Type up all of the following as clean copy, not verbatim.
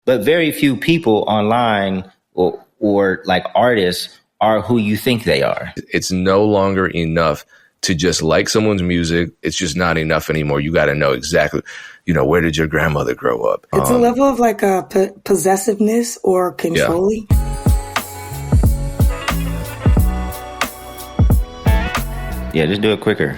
but very few people online or like artists are who you think they are. It's no longer enough to just like someone's music. It's just not enough anymore. You got to know exactly, where did your grandmother grow up? It's a level of like a possessiveness or controlling. Yeah, just do it quicker.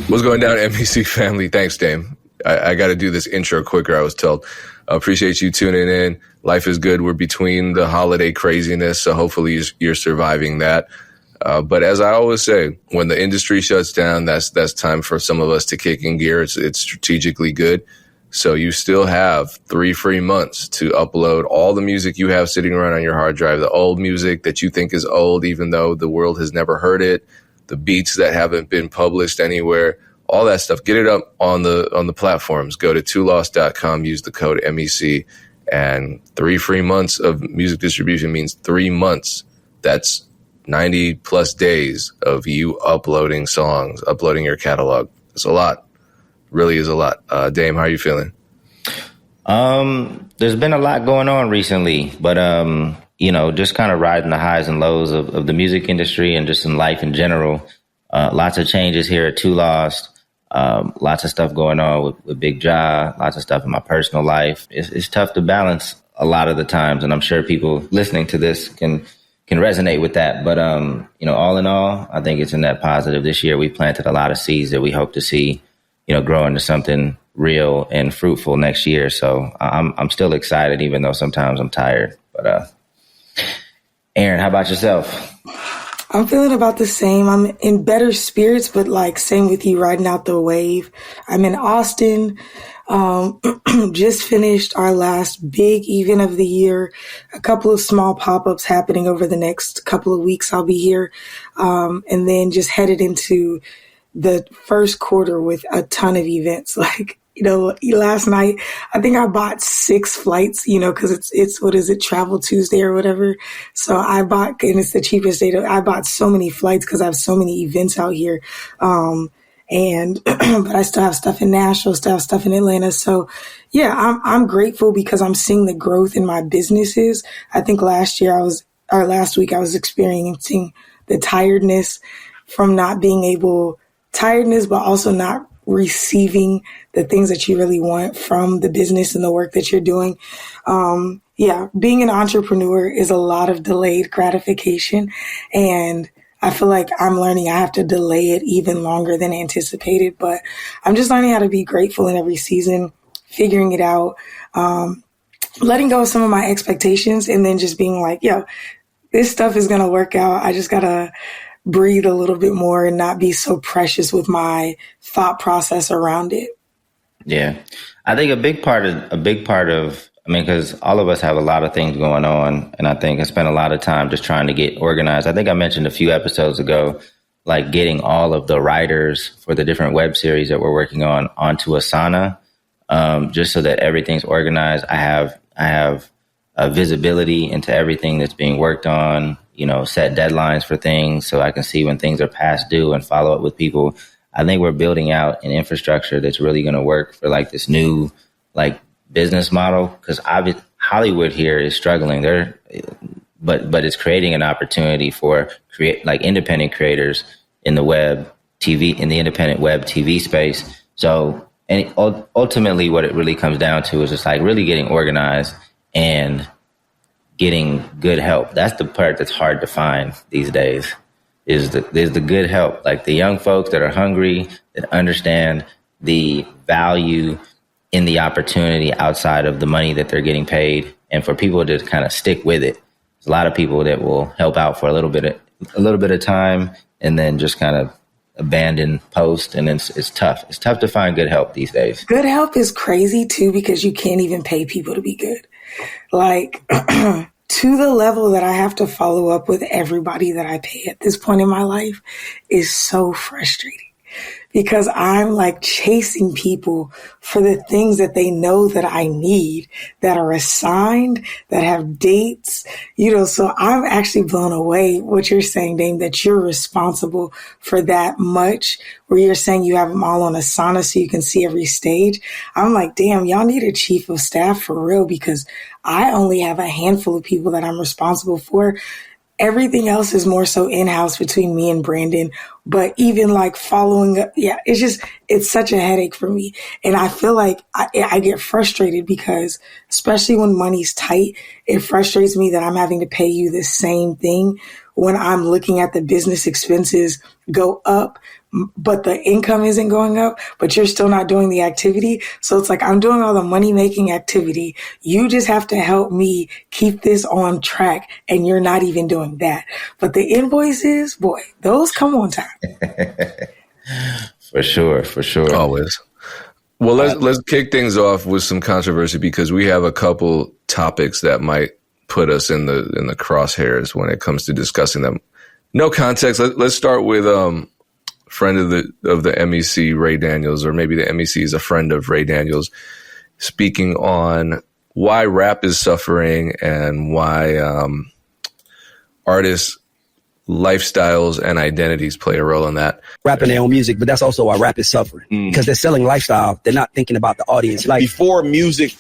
What's going down, MEC family? Thanks, Dame. I got to do this intro quicker, I was told. Appreciate you tuning in. Life is good. We're between the holiday craziness, so hopefully you're surviving that. But as I always say, when the industry shuts down, that's time for some of us to kick in gear. It's strategically good. So you still have 3 free months to upload all the music you have sitting around on your hard drive, the old music that you think is old, even though the world has never heard it, the beats that haven't been published anywhere, all that stuff. Get it up on the platforms. Go to tolost.com, use the code MEC, and 3 free months of music distribution means 3 months. That's 90 plus days of you uploading songs, uploading your catalog. It's a lot. Really is a lot. Dame, how are you feeling? There's been a lot going on recently, but, just kind of riding the highs and lows of the music industry and just in life in general. Lots of changes here at Too Lost. Lots of stuff going on with Big Ja, lots of stuff in my personal life. It's tough to balance a lot of the times, and I'm sure people listening to this can resonate with that. But, all in all, I think it's a net positive. This year we planted a lot of seeds that we hope to see, grow into something real and fruitful next year. So I'm still excited, even though sometimes I'm tired. But Aaron, how about yourself? I'm feeling about the same. I'm in better spirits, but like same with you, riding out the wave. I'm in Austin. Just finished our last big event of the year. A couple of small pop-ups happening over the next couple of weeks. I'll be here. And then just headed into the first quarter with a ton of events. Like, last night, I think I bought 6 flights, cause it's, what is it? Travel Tuesday or whatever. So and it's the cheapest day I bought so many flights cause I have so many events out here. But I still have stuff in Nashville, still have stuff in Atlanta. So yeah, I'm grateful because I'm seeing the growth in my businesses. I think last week I was experiencing the tiredness from not being able, but also not receiving the things that you really want from the business and the work that you're doing. Being an entrepreneur is a lot of delayed gratification. And I feel like I'm learning I have to delay it even longer than anticipated. But I'm just learning how to be grateful in every season, figuring it out, letting go of some of my expectations, and then just being like, this stuff is going to work out. I just got to breathe a little bit more and not be so precious with my thought process around it. Yeah. I think a big part of, because all of us have a lot of things going on, and I think I spent a lot of time just trying to get organized. I think I mentioned a few episodes ago, like getting all of the writers for the different web series that we're working on onto Asana, just so that everything's organized. I have a visibility into everything that's being worked on, set deadlines for things so I can see when things are past due and follow up with people. I think we're building out an infrastructure that's really going to work for like this new like business model, because Hollywood here is struggling there, but it's creating an opportunity for independent creators in the independent web TV space. So, and ultimately what it really comes down to is just like really getting organized and getting good help. That's the part that's hard to find these days, is the good help, like the young folks that are hungry, that understand the value in the opportunity outside of the money that they're getting paid, and for people to kind of stick with it. There's a lot of people that will help out for a little bit of time and then just kind of abandon post, and it's tough. It's tough to find good help these days. Good help is crazy too, because you can't even pay people to be good. Like to the level that I have to follow up with everybody that I pay at this point in my life is so frustrating, because I'm like chasing people for the things that they know that I need, that are assigned, that have dates, so I'm actually blown away what you're saying, Dame, that you're responsible for that much, where you're saying you have them all on Asana so you can see every stage. I'm like, damn, y'all need a chief of staff for real, because I only have a handful of people that I'm responsible for. Everything else is more so in-house between me and Brandon. But even like following up, it's such a headache for me. And I feel like I get frustrated because, especially when money's tight, it frustrates me that I'm having to pay you the same thing when I'm looking at the business expenses go up, but the income isn't going up, but you're still not doing the activity. So it's like I'm doing all the money-making activity. You just have to help me keep this on track, and you're not even doing that. But the invoices, boy, those come on time. For sure. Always. Well, let's kick things off with some controversy, because we have a couple topics that might put us in the crosshairs when it comes to discussing them. No context. Let's start with friend of the MEC, Ray Daniels, or maybe the MEC is a friend of Ray Daniels, speaking on why rap is suffering and why artists' lifestyles and identities play a role in that. Rapping their own music, but that's also why rap is suffering, because they're selling lifestyle. They're not thinking about the audience. Like before, music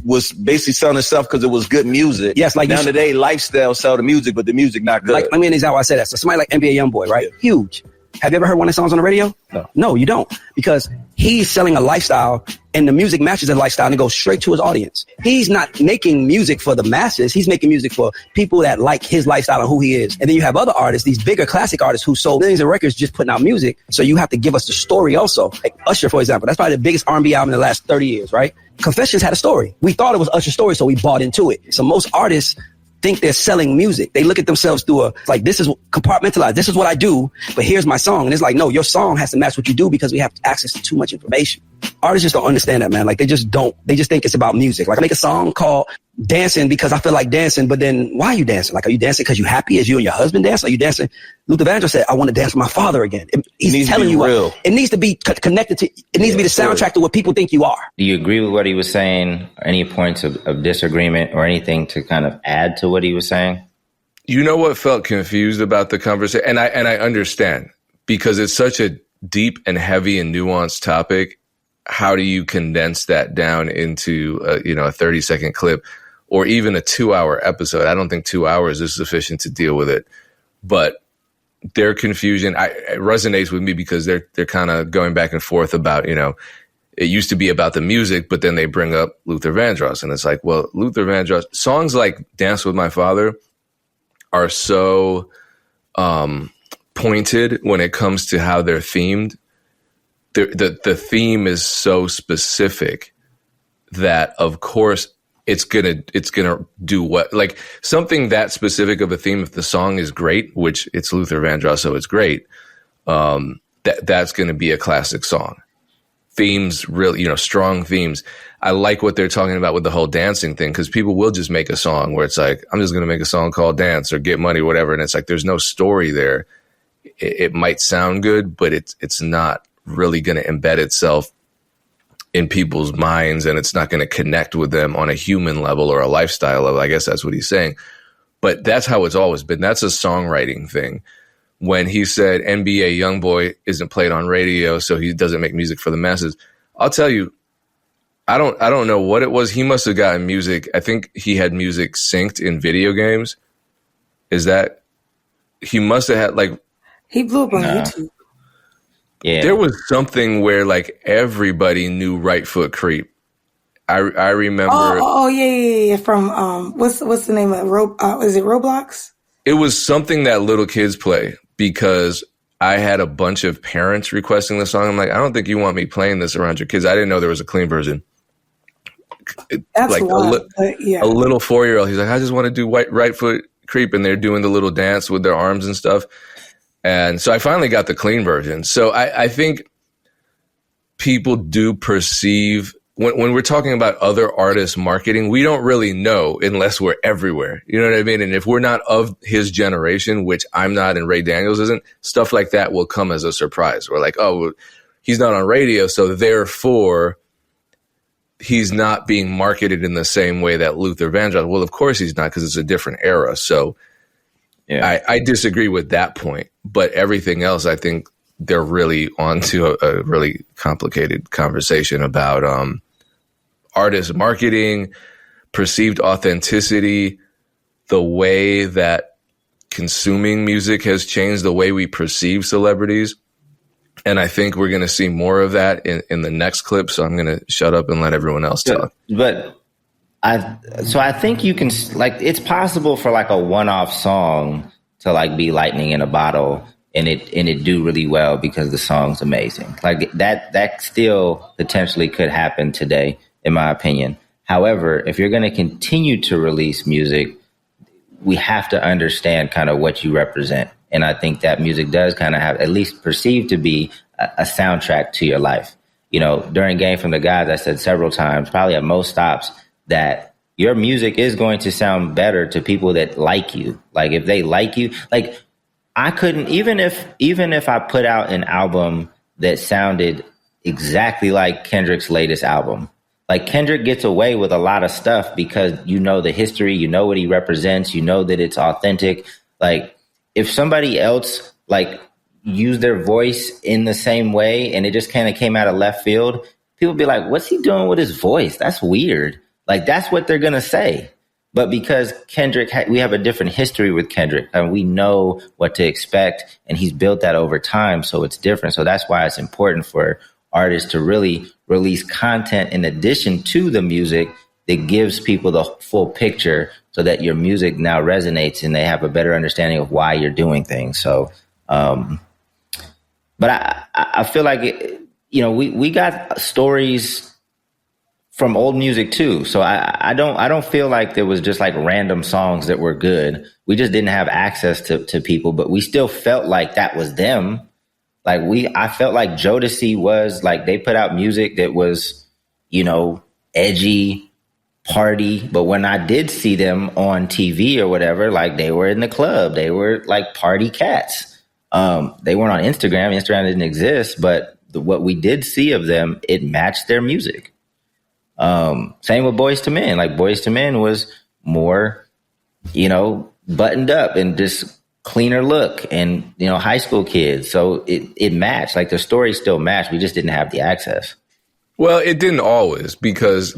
was basically selling itself because it was good music. Yes, like now today, lifestyle sell the music, but the music not good. Like, I mean, is how I say that. So somebody like NBA YoungBoy, right? Yeah. Huge. Have you ever heard one of his songs on the radio? No, you don't. Because he's selling a lifestyle, and the music matches his lifestyle and it goes straight to his audience. He's not making music for the masses. He's making music for people that like his lifestyle and who he is. And then you have other artists, these bigger classic artists who sold millions of records just putting out music. So you have to give us the story also. Like Usher, for example, that's probably the biggest R&B album in the last 30 years, right? Confessions had a story. We thought it was Usher's story, so we bought into it. So most artists think they're selling music. They look at themselves through this is compartmentalized. This is what I do, but here's my song. And it's like, no, your song has to match what you do, because we have access to too much information. Artists just don't understand that, man. Like they just don't. They just think it's about music. Like I make a song called Dancing because I feel like dancing, but then why are you dancing? Like, are you dancing because you happy as you and your husband dance? Are you dancing? Luther Vandross said, I want to dance with my father again. He's telling you real. It needs to be connected to, it needs to be the soundtrack to what people think you are. Do you agree with what he was saying? Any points of disagreement or anything to kind of add to what he was saying? You know what felt confused about the conversation? And I understand, because it's such a deep and heavy and nuanced topic. How do you condense that down into a 30-second clip or even a 2-hour episode? I don't think 2 hours is sufficient to deal with it. But their confusion it resonates with me, because they're kind of going back and forth about, it used to be about the music, but then they bring up Luther Vandross. And it's like, well, Luther Vandross, songs like Dance with My Father are so pointed when it comes to how they're themed. The theme is so specific that, of course, it's gonna do what, like something that specific of a theme. If the song is great, which it's Luther Vandross, so it's great, that's gonna be a classic song. Themes, really, strong themes. I like what they're talking about with the whole dancing thing, because people will just make a song where it's like, I'm just gonna make a song called Dance or Get Money, whatever, and it's like there's no story there. It might sound good, but it's not really going to embed itself in people's minds, and it's not going to connect with them on a human level or a lifestyle level. I guess that's what he's saying. But that's how it's always been. That's a songwriting thing. When he said NBA YoungBoy isn't played on radio, so he doesn't make music for the masses, I'll tell you, I don't know what it was. He must have gotten music. I think he had music synced in video games. Is that he must have had like he blew up on YouTube. Yeah, there was something where like everybody knew Right Foot Creep. I remember. Oh yeah. From what's the name of is it Roblox? It was something that little kids play, because I had a bunch of parents requesting the song. I'm like, I don't think you want me playing this around your kids. I didn't know there was a clean version. That's like wild, a little 4-year-old. He's like, I just want to do Right Foot Creep, and they're doing the little dance with their arms and stuff. And so I finally got the clean version. So I think people do perceive, when we're talking about other artists' marketing, we don't really know unless we're everywhere. You know what I mean? And if we're not of his generation, which I'm not and Ray Daniels isn't, stuff like that will come as a surprise. We're like, oh, he's not on radio, so therefore he's not being marketed in the same way that Luther Vandross. Well, of course he's not, because it's a different era. So yeah. I disagree with that point, but everything else, I think they're really onto a really complicated conversation about artist marketing, perceived authenticity, the way that consuming music has changed the way we perceive celebrities. And I think we're going to see more of that in the next clip. So I'm going to shut up and let everyone else talk. But I think you can, like, it's possible for like a one-off song to like be lightning in a bottle and it do really well because the song's amazing. Like that still potentially could happen today, in my opinion. However, if you're going to continue to release music, we have to understand kind of what you represent. And I think that music does kind of have, at least perceived to be, a soundtrack to your life. You know, during Game from the Gods, I said several times, probably at most stops, that your music is going to sound better to people that like you. Like if they like you, like I couldn't, even if I put out an album that sounded exactly like Kendrick's latest album, like Kendrick gets away with a lot of stuff because you know the history, you know what he represents, you know that it's authentic. Like if somebody else like used their voice in the same way and it just kind of came out of left field, people be like, what's he doing with his voice? That's weird. Like that's what they're going to say. But because Kendrick, we have a different history with Kendrick and we know what to expect and he's built that over time. So it's different. So that's why it's important for artists to really release content in addition to the music that gives people the full picture so that your music now resonates and they have a better understanding of why you're doing things. So, but I feel like, we got stories from old music too. So I don't feel like there was just like random songs that were good. We just didn't have access to people, but we still felt like that was them. Like I felt like Jodeci was like, they put out music that was, edgy, party. But when I did see them on TV or whatever, like they were in the club, they were like party cats. They weren't on Instagram. Instagram didn't exist, but what we did see of them, it matched their music. Same with Boyz II Men. Like Boyz II Men was more, buttoned up and just cleaner look and, high school kids. So it matched, like the story still matched. We just didn't have the access. Well, it didn't always, because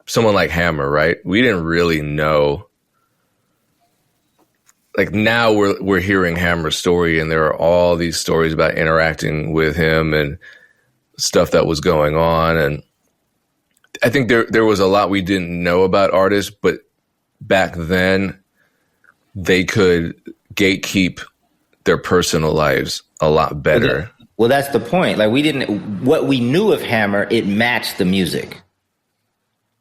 someone like Hammer, right? We didn't really know. Like now we're hearing Hammer's story and there are all these stories about interacting with him and stuff that was going on. And I think there was a lot we didn't know about artists, but back then they could gatekeep their personal lives a lot better. Well, that's the point. Like what we knew of Hammer, it matched the music.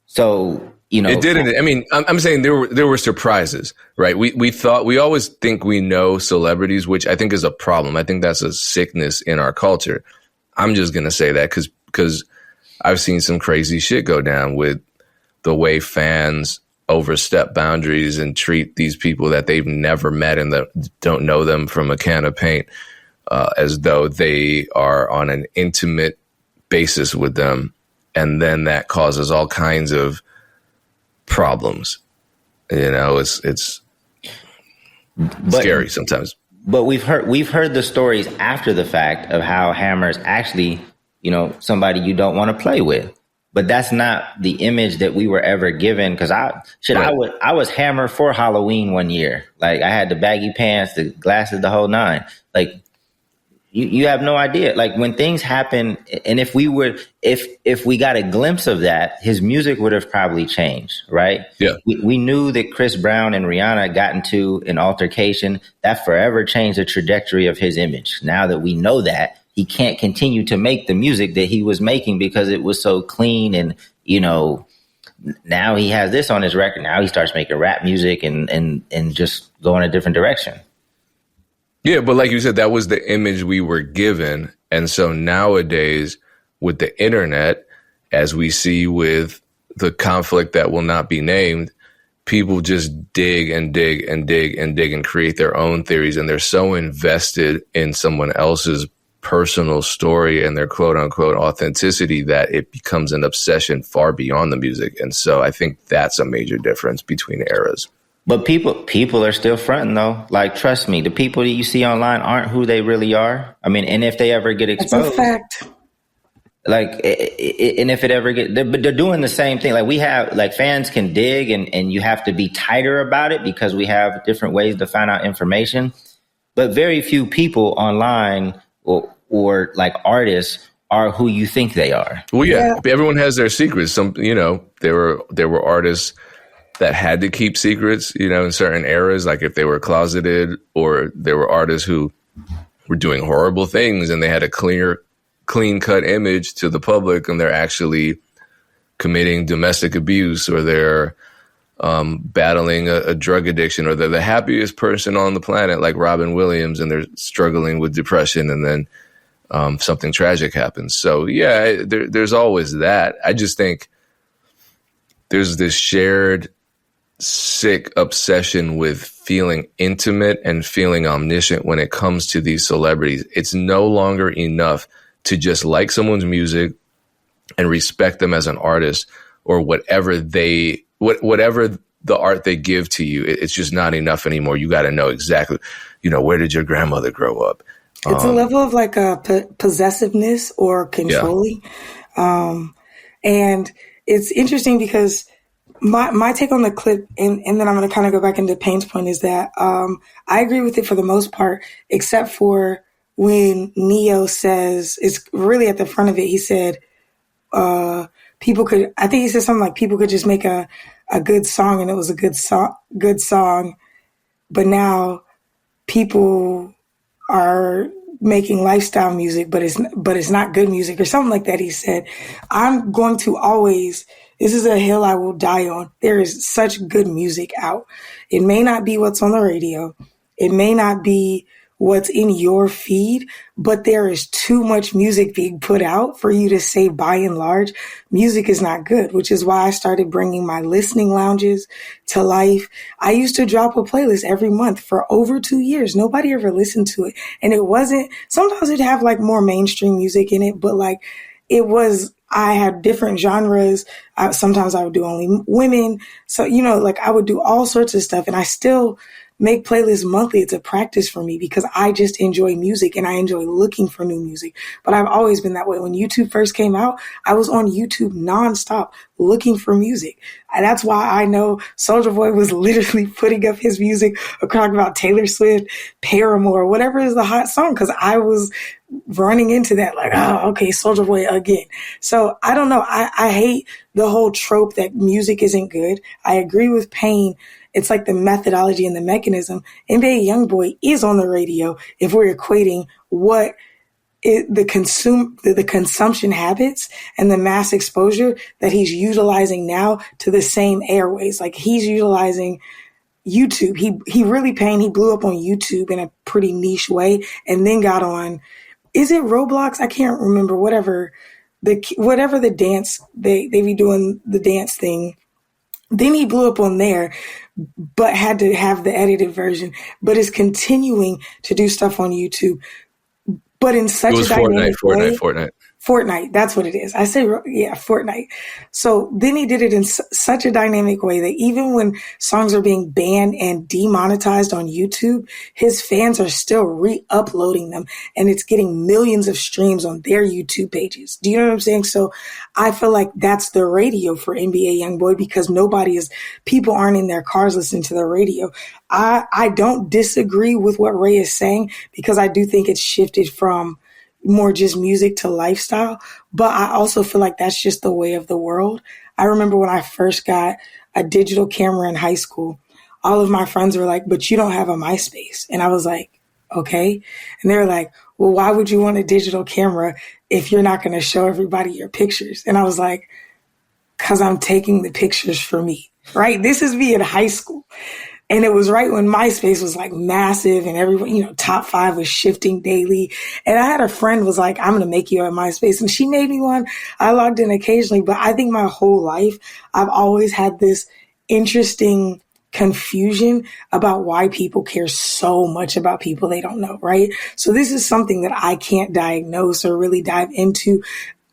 So, it didn't. I mean, I'm saying there were surprises, right? We always think we know celebrities, which I think is a problem. I think that's a sickness in our culture. I'm just going to say that because I've seen some crazy shit go down with the way fans overstep boundaries and treat these people that they've never met and that don't know them from a can of paint as though they are on an intimate basis with them. And then that causes all kinds of problems. It's scary sometimes. But we've heard the stories after the fact of how Hammer's actually, somebody you don't want to play with. But that's not the image that we were ever given. Because I was Hammer for Halloween one year. Like I had the baggy pants, the glasses, the whole nine. Like you have no idea. Like when things happen, and if we got a glimpse of that, his music would have probably changed, right? Yeah. We knew that Chris Brown and Rihanna got into an altercation that forever changed the trajectory of his image. Now that we know that, he can't continue to make the music that he was making because it was so clean. And, now he has this on his record. Now he starts making rap music and just go in a different direction. Yeah, but like you said, that was the image we were given. And so nowadays with the internet, as we see with the conflict that will not be named, people just dig and dig and dig and dig and create their own theories. And they're so invested in someone else's personal story and their quote unquote authenticity that it becomes an obsession far beyond the music. And so I think that's a major difference between eras. But people are still fronting though. Like, trust me, the people that you see online aren't who they really are. I mean, and if they ever get exposed, That's a fact. like, and if it ever get, but they're doing the same thing. Like, we have, like, fans can dig, and you have to be tighter about it because we have different ways to find out information. But very few people online or like artists are who you think they are. Well, yeah. Everyone has their secrets. Some, there were artists that had to keep secrets, in certain eras, like if they were closeted, or there were artists who were doing horrible things and they had a clean cut image to the public, and they're actually committing domestic abuse, or they're battling a drug addiction, or they're the happiest person on the planet, like Robin Williams, and they're struggling with depression, and then something tragic happens. So yeah, there's always that. I just think there's this shared sick obsession with feeling intimate and feeling omniscient when it comes to these celebrities. It's no longer enough to just like someone's music and respect them as an artist, or whatever the art they give to you. It's just not enough anymore. You got to know exactly, where did your grandmother grow up? It's a level of like a possessiveness or controlling. Yeah. And it's interesting because my take on the clip, and then I'm going to kind of go back into Payne's point, is that I agree with it for the most part, except for when Neo says, it's really at the front of it, he said, I think he said something like, people could just make a good song and it was a good song, but now people are making lifestyle music, but it's not good music, or something like that. He said, I'm going to always, this is a hill I will die on. There is such good music out. It may not be what's on the radio. It may not be what's in your feed, but there is too much music being put out for you to say, by and large, music is not good, which is why I started bringing my listening lounges to life. I used to drop a playlist every month for over 2 years. Nobody ever listened to it. And it wasn't, sometimes it'd have like more mainstream music in it, but like it was, I had different genres. Sometimes I would do only women. So, like I would do all sorts of stuff, and I still make playlists monthly. It's a practice for me because I just enjoy music and I enjoy looking for new music. But I've always been that way. When YouTube first came out, I was on YouTube nonstop looking for music. And that's why I know Soulja Boy was literally putting up his music, talking about Taylor Swift, Paramore, whatever is the hot song, because I was running into that like, oh, okay, Soulja Boy again. So I don't know. I hate the whole trope that music isn't good. I agree with Payne. It's like the methodology and the mechanism. NBA Youngboy is on the radio if we're equating what the consumption habits and the mass exposure that he's utilizing now to the same airways. Like he's utilizing YouTube. He really Payne. He blew up on YouTube in a pretty niche way, and then got on. Is it Roblox? I can't remember. Whatever the dance they be doing the dance thing. Then he blew up on there, but had to have the edited version, but is continuing to do stuff on YouTube. But in such a dynamic way. Fortnite, that's what it is. I say, yeah, Fortnite. So then he did it in such a dynamic way that even when songs are being banned and demonetized on YouTube, his fans are still re-uploading them, and it's getting millions of streams on their YouTube pages. Do you know what I'm saying? So I feel like that's the radio for NBA Youngboy, because people aren't in their cars listening to the radio. I don't disagree with what Ray is saying, because I do think it's shifted from more just music to lifestyle. But I also feel like that's just the way of the world. I remember when I first got a digital camera in high school, all of my friends were like, but you don't have a MySpace. And I was like, okay. And they were like, well, why would you want a digital camera if you're not going to show everybody your pictures? And I was like, because I'm taking the pictures for me, right? This is me in high school. And it was right when MySpace was like massive and everyone, top 5 was shifting daily. And I had a friend was like, I'm going to make you a MySpace. And she made me one. I logged in occasionally, but I think my whole life, I've always had this interesting confusion about why people care so much about people they don't know, right? So this is something that I can't diagnose or really dive into,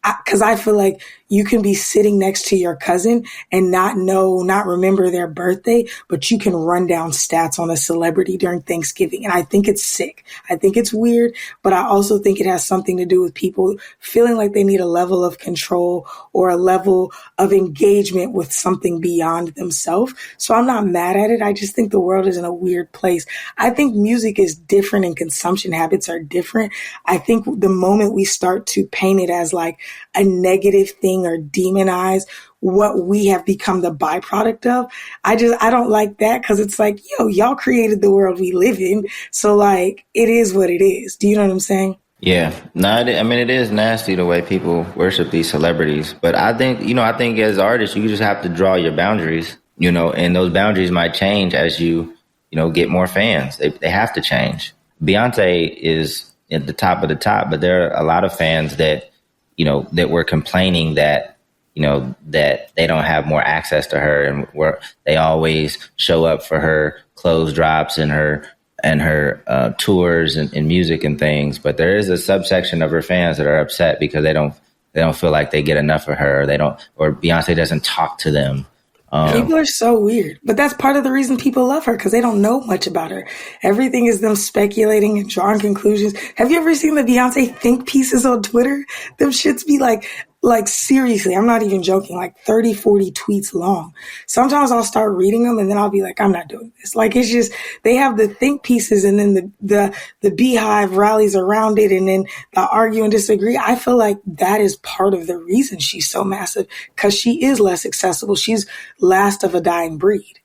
because I feel like you can be sitting next to your cousin and not remember their birthday, but you can run down stats on a celebrity during Thanksgiving. And I think it's sick. I think it's weird, but I also think it has something to do with people feeling like they need a level of control or a level of engagement with something beyond themselves. So I'm not mad at it. I just think the world is in a weird place. I think music is different and consumption habits are different. I think the moment we start to paint it as like a negative thing or demonize what we have become the byproduct of, I don't like that, because it's like, y'all created the world we live in. So like, it is what it is. Do you know what I'm saying? Yeah, no, I mean, it is nasty the way people worship these celebrities. But I think as artists, you just have to draw your boundaries, and those boundaries might change as you get more fans. They have to change. Beyonce is at the top of the top, but there are a lot of fans that that were complaining that, that they don't have more access to her, and where they always show up for her clothes drops and her tours and music and things. But there is a subsection of her fans that are upset because they don't feel like they get enough of her, or Beyonce doesn't talk to them. People are so weird, but that's part of the reason people love her, because they don't know much about her. Everything is them speculating and drawing conclusions. Have you ever seen the Beyonce think pieces on Twitter? Them shits be like seriously, I'm not even joking, like 30, 40 tweets long. Sometimes I'll start reading them and then I'll be like, I'm not doing this. Like, it's just, they have the think pieces and then the beehive rallies around it and then the argue and disagree. I feel like that is part of the reason she's so massive, because she is less accessible. She's last of a dying breed.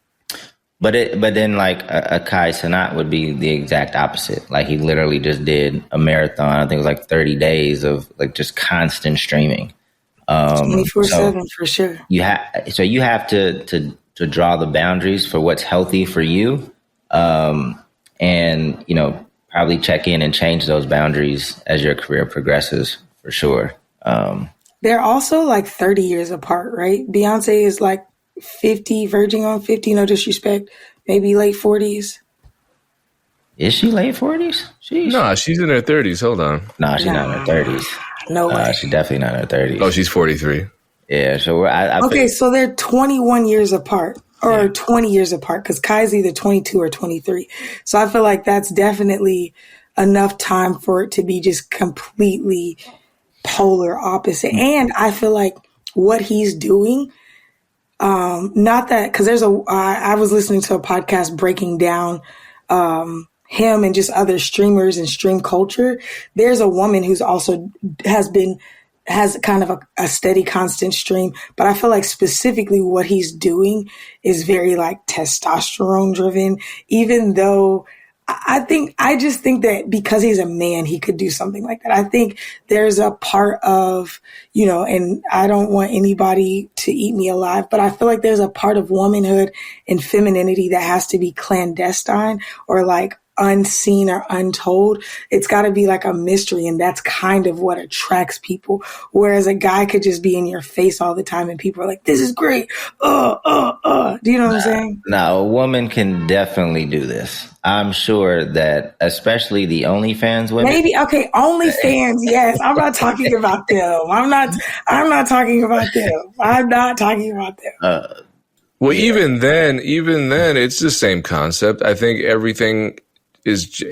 But then like a Kai Cenat would be the exact opposite. Like, he literally just did a marathon. I think it was like 30 days of like just constant streaming. 24/7 for sure. You have to draw the boundaries for what's healthy for you, and probably check in and change those boundaries as your career progresses, for sure. They're also like 30 years apart, right? Beyonce is like 50, verging on 50. No disrespect, maybe late 40s. Is she late 40s? No, she's in her 30s. Hold on. No, she's not in her 30s. No way. She's definitely not in her 30s. Oh, she's 43. Yeah, so so they're 21 years apart, or 20 years apart, because Kai's either 22 or 23. So I feel like that's definitely enough time for it to be just completely polar opposite. And I feel like what he's doing, not that, because I was listening to a podcast breaking down him and just other streamers and stream culture. There's a woman who's also has kind of a steady, constant stream, but I feel like specifically what he's doing is very like testosterone driven, even though I just think that because he's a man, he could do something like that. I think there's a part of, and I don't want anybody to eat me alive, but I feel like there's a part of womanhood and femininity that has to be clandestine or like unseen or untold. It's got to be like a mystery, and that's kind of what attracts people. Whereas a guy could just be in your face all the time and people are like, this is great. Do you know what I'm saying? No, a woman can definitely do this. I'm sure that especially the OnlyFans women. Maybe, okay, OnlyFans, yes. I'm not talking about them. I'm not talking about them. I'm not talking about them. Well, yeah. even then, it's the same concept. I think everything is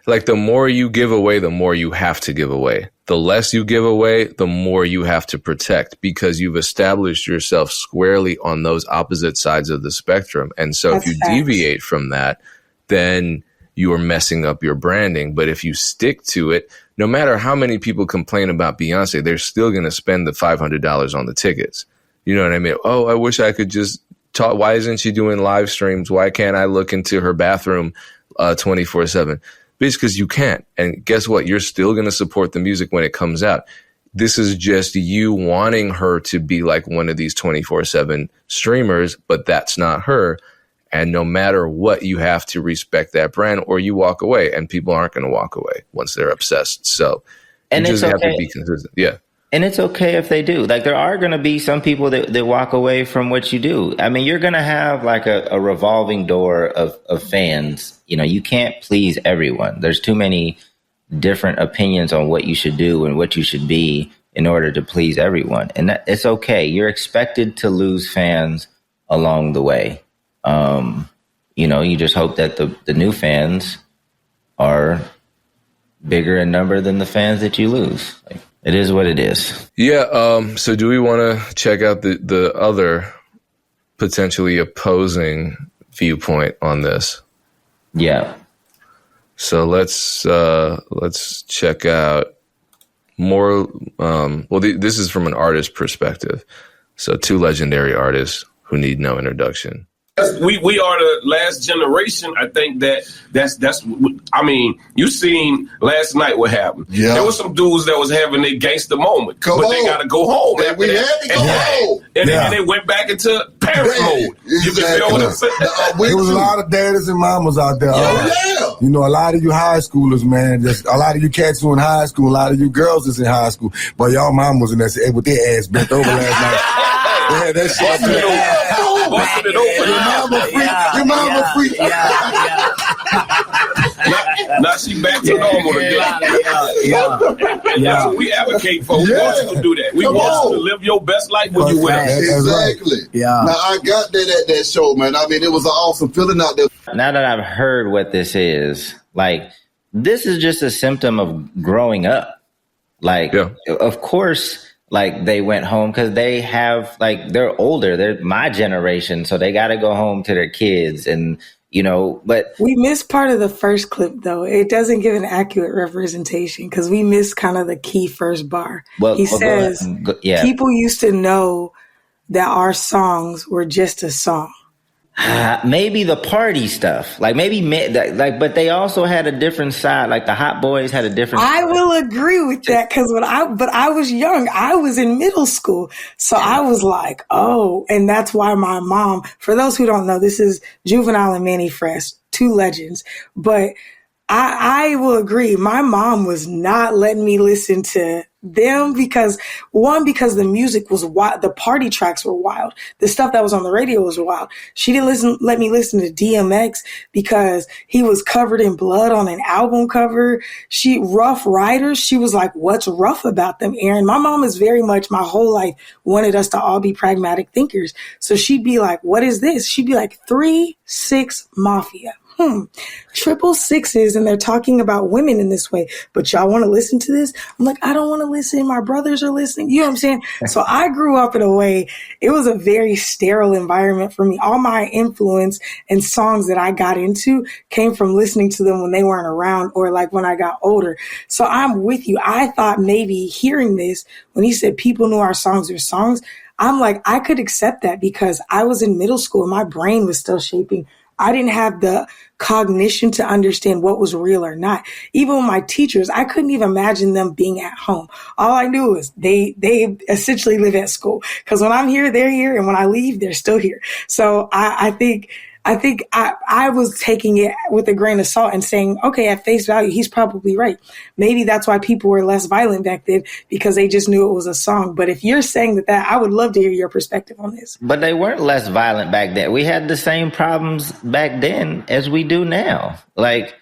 like, the more you give away, the more you have to give away. The less you give away, the more you have to protect, because you've established yourself squarely on those opposite sides of the spectrum. And so if you deviate from that, then you are messing up your branding. But if you stick to it, no matter how many people complain about Beyonce, they're still going to spend the $500 on the tickets. You know what I mean? Oh, I wish I could just talk. Why isn't she doing live streams? Why can't I look into her bathroom 24/7? Bitch, because you can't. And guess what? You're still going to support the music when it comes out. This is just you wanting her to be like one of these 24/7 streamers, but that's not her. And no matter what, you have to respect that brand or you walk away, and people aren't going to walk away once they're obsessed. So you just have to be consistent. Yeah. And it's okay if they do. Like, there are going to be some people that walk away from what you do. I mean, you're going to have like a revolving door of fans. You know, you can't please everyone. There's too many different opinions on what you should do and what you should be in order to please everyone. And it's okay. You're expected to lose fans along the way. You know, you just hope that the new fans are bigger in number than the fans that you lose. Like, it is what it is. Yeah. So do we want to check out the other potentially opposing viewpoint on this? Yeah. So let's check out more. This is from an artist perspective. So two legendary artists who need no introduction. We are the last generation. I think that's. I mean, you seen last night what happened. Yeah. There was some dudes that was having their gangster moment, Come but on. they got to go home. And we had to go home. And they went back into parent mode. You can feel what I'm saying? There was a lot of daddies and mamas out there. Yeah. You know, a lot of you high schoolers, man. Just a lot of you cats who in high school, a lot of you girls that's in high school. But y'all mamas in there with their ass bent over last night. Yeah, that shit. Busting it open. Your mama freak. Now she back to normal again. That's what we advocate for. We want you to do that. We want you to live your best life when you with us. Exactly. Yeah. Now, I got that at that show, man. I mean, it was an awesome feeling out there. Now that I've heard what this is, like, this is just a symptom of growing up. Like, of course, like, they went home because they have, like, they're older. They're my generation, so they got to go home to their kids. And, you know, but we missed part of the first clip, though. It doesn't give an accurate representation because we missed kind of the key first bar. He says, people used to know that our songs were just a song. Maybe the party stuff, like but they also had a different side. Like the Hot Boys had a different. I will agree with that because but I was young. I was in middle school, so I was like, oh, and that's why my mom. For those who don't know, this is Juvenile and Manny Fresh, two legends, but. I will agree. My mom was not letting me listen to them because the music was wild. The party tracks were wild. The stuff that was on the radio was wild. She didn't let me listen to DMX because he was covered in blood on an album cover. Rough Riders. She was like, what's rough about them, Aaron? My mom is very much my whole life wanted us to all be pragmatic thinkers. So she'd be like, what is this? She'd be like 3-6 Mafia. 666, and they're talking about women in this way, but y'all want to listen to this? I'm like, I don't want to listen. My brothers are listening. You know what I'm saying? So I grew up in a way, it was a very sterile environment for me. All my influence and songs that I got into came from listening to them when they weren't around or like when I got older. So I'm with you. I thought maybe hearing this, when he said people knew our songs were songs, I'm like, I could accept that because I was in middle school and my brain was still shaping. I didn't have the cognition to understand what was real or not. Even with my teachers, I couldn't even imagine them being at home. All I knew was they essentially live at school. Because when I'm here, they're here. And when I leave, they're still here. So I think I was taking it with a grain of salt and saying, okay, at face value, he's probably right. Maybe that's why people were less violent back then because they just knew it was a song. But if you're saying that, I would love to hear your perspective on this. But they weren't less violent back then. We had the same problems back then as we do now. Like,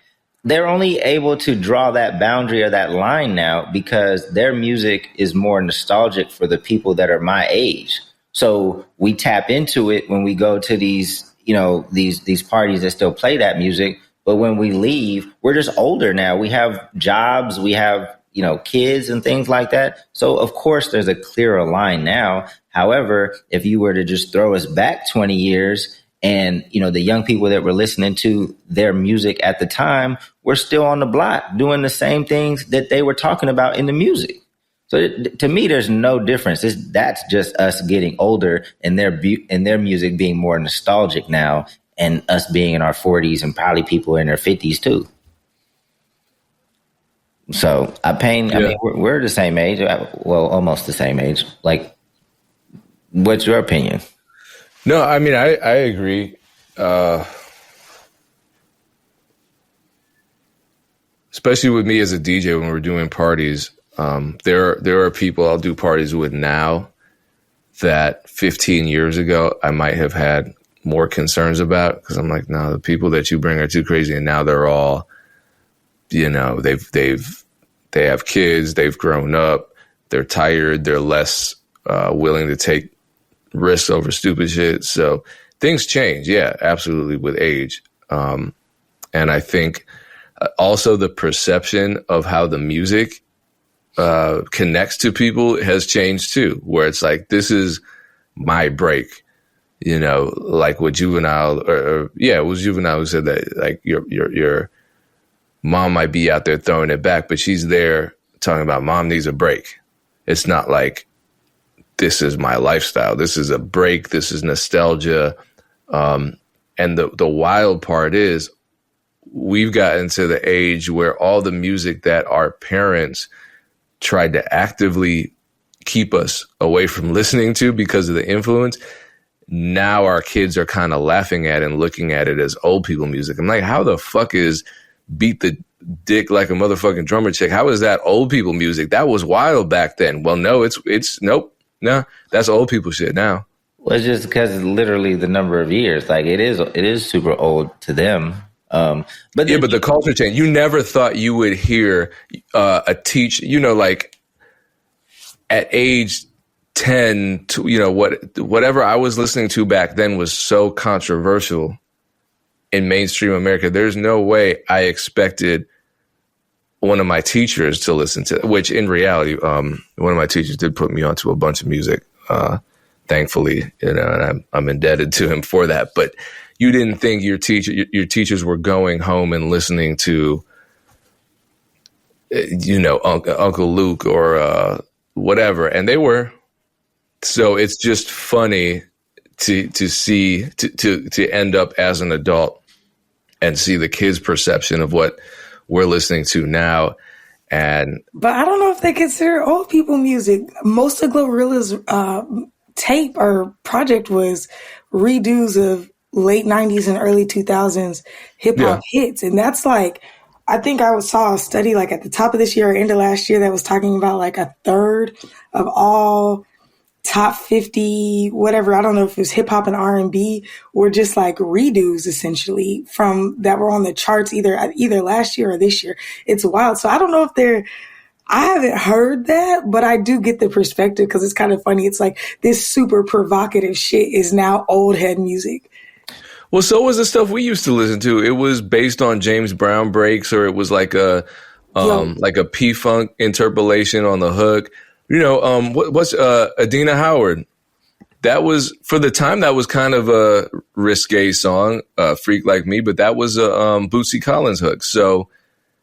they're only able to draw that boundary or that line now because their music is more nostalgic for the people that are my age. So we tap into it when we go to these, you know, these parties that still play that music. But when we leave, we're just older now. We have jobs, we have, you know, kids and things like that. So of course there's a clearer line now. However, if you were to just throw us back 20 years and, you know, the young people that were listening to their music at the time were still on the block doing the same things that they were talking about in the music. So to me, there's no difference. That's just us getting older and their music being more nostalgic now and us being in our 40s and probably people in their 50s too. So I mean, we're the same age. Well, almost the same age. Like, what's your opinion? No, I mean, I agree. Especially with me as a DJ when we're doing parties. There are people I'll do parties with now that 15 years ago I might have had more concerns about, because I'm like, no, the people that you bring are too crazy, and now they're all, you know, they have kids, they've grown up, they're tired, they're less willing to take risks over stupid shit. So things change, yeah, absolutely, with age. And I think also the perception of how the music connects to people has changed too, where it's like, this is my break, you know, like what Juvenile, it was Juvenile who said that, like, your mom might be out there throwing it back, but she's there talking about mom needs a break. It's not like, this is my lifestyle. This is a break. This is nostalgia. And the wild part is, we've gotten to the age where all the music that our parents tried to actively keep us away from listening to because of the influence, now our kids are kind of laughing at and looking at it as old people music. I'm like, how the fuck is Beat the Dick Like a Motherfucking Drummer Chick? How is that old people music? That was wild back then. Well, no, it's nope. No, that's old people shit now. Well, it's just because literally the number of years, like it is super old to them. But the culture change. You never thought you would hear a teacher, you know, like at age 10 to, you know, whatever I was listening to back then was so controversial in mainstream America. There's no way I expected one of my teachers to listen to, which in reality, one of my teachers did put me onto a bunch of music, thankfully, you know, and I'm indebted to him for that. But you didn't think your teachers were going home and listening to, you know, Uncle Luke or whatever, and they were. So it's just funny to see to end up as an adult and see the kids' perception of what we're listening to now. But I don't know if they consider old people music. Most of Glorilla's tape or project was redos of late 90s and early 2000s hip hop hits. And that's like, I think I saw a study like at the top of this year or end of last year that was talking about like a third of all top 50, whatever, I don't know if it was hip hop and R&B, were just like redos essentially from that were on the charts either last year or this year. It's wild. So I don't know if I haven't heard that, but I do get the perspective because it's kind of funny. It's like this super provocative shit is now old head music. Well, so was the stuff we used to listen to. It was based on James Brown breaks, or it was like a P-Funk interpolation on the hook. You know, what's Adina Howard? That was, for the time, that was kind of a risque song, Freak Like Me, but that was a Bootsy Collins hook. So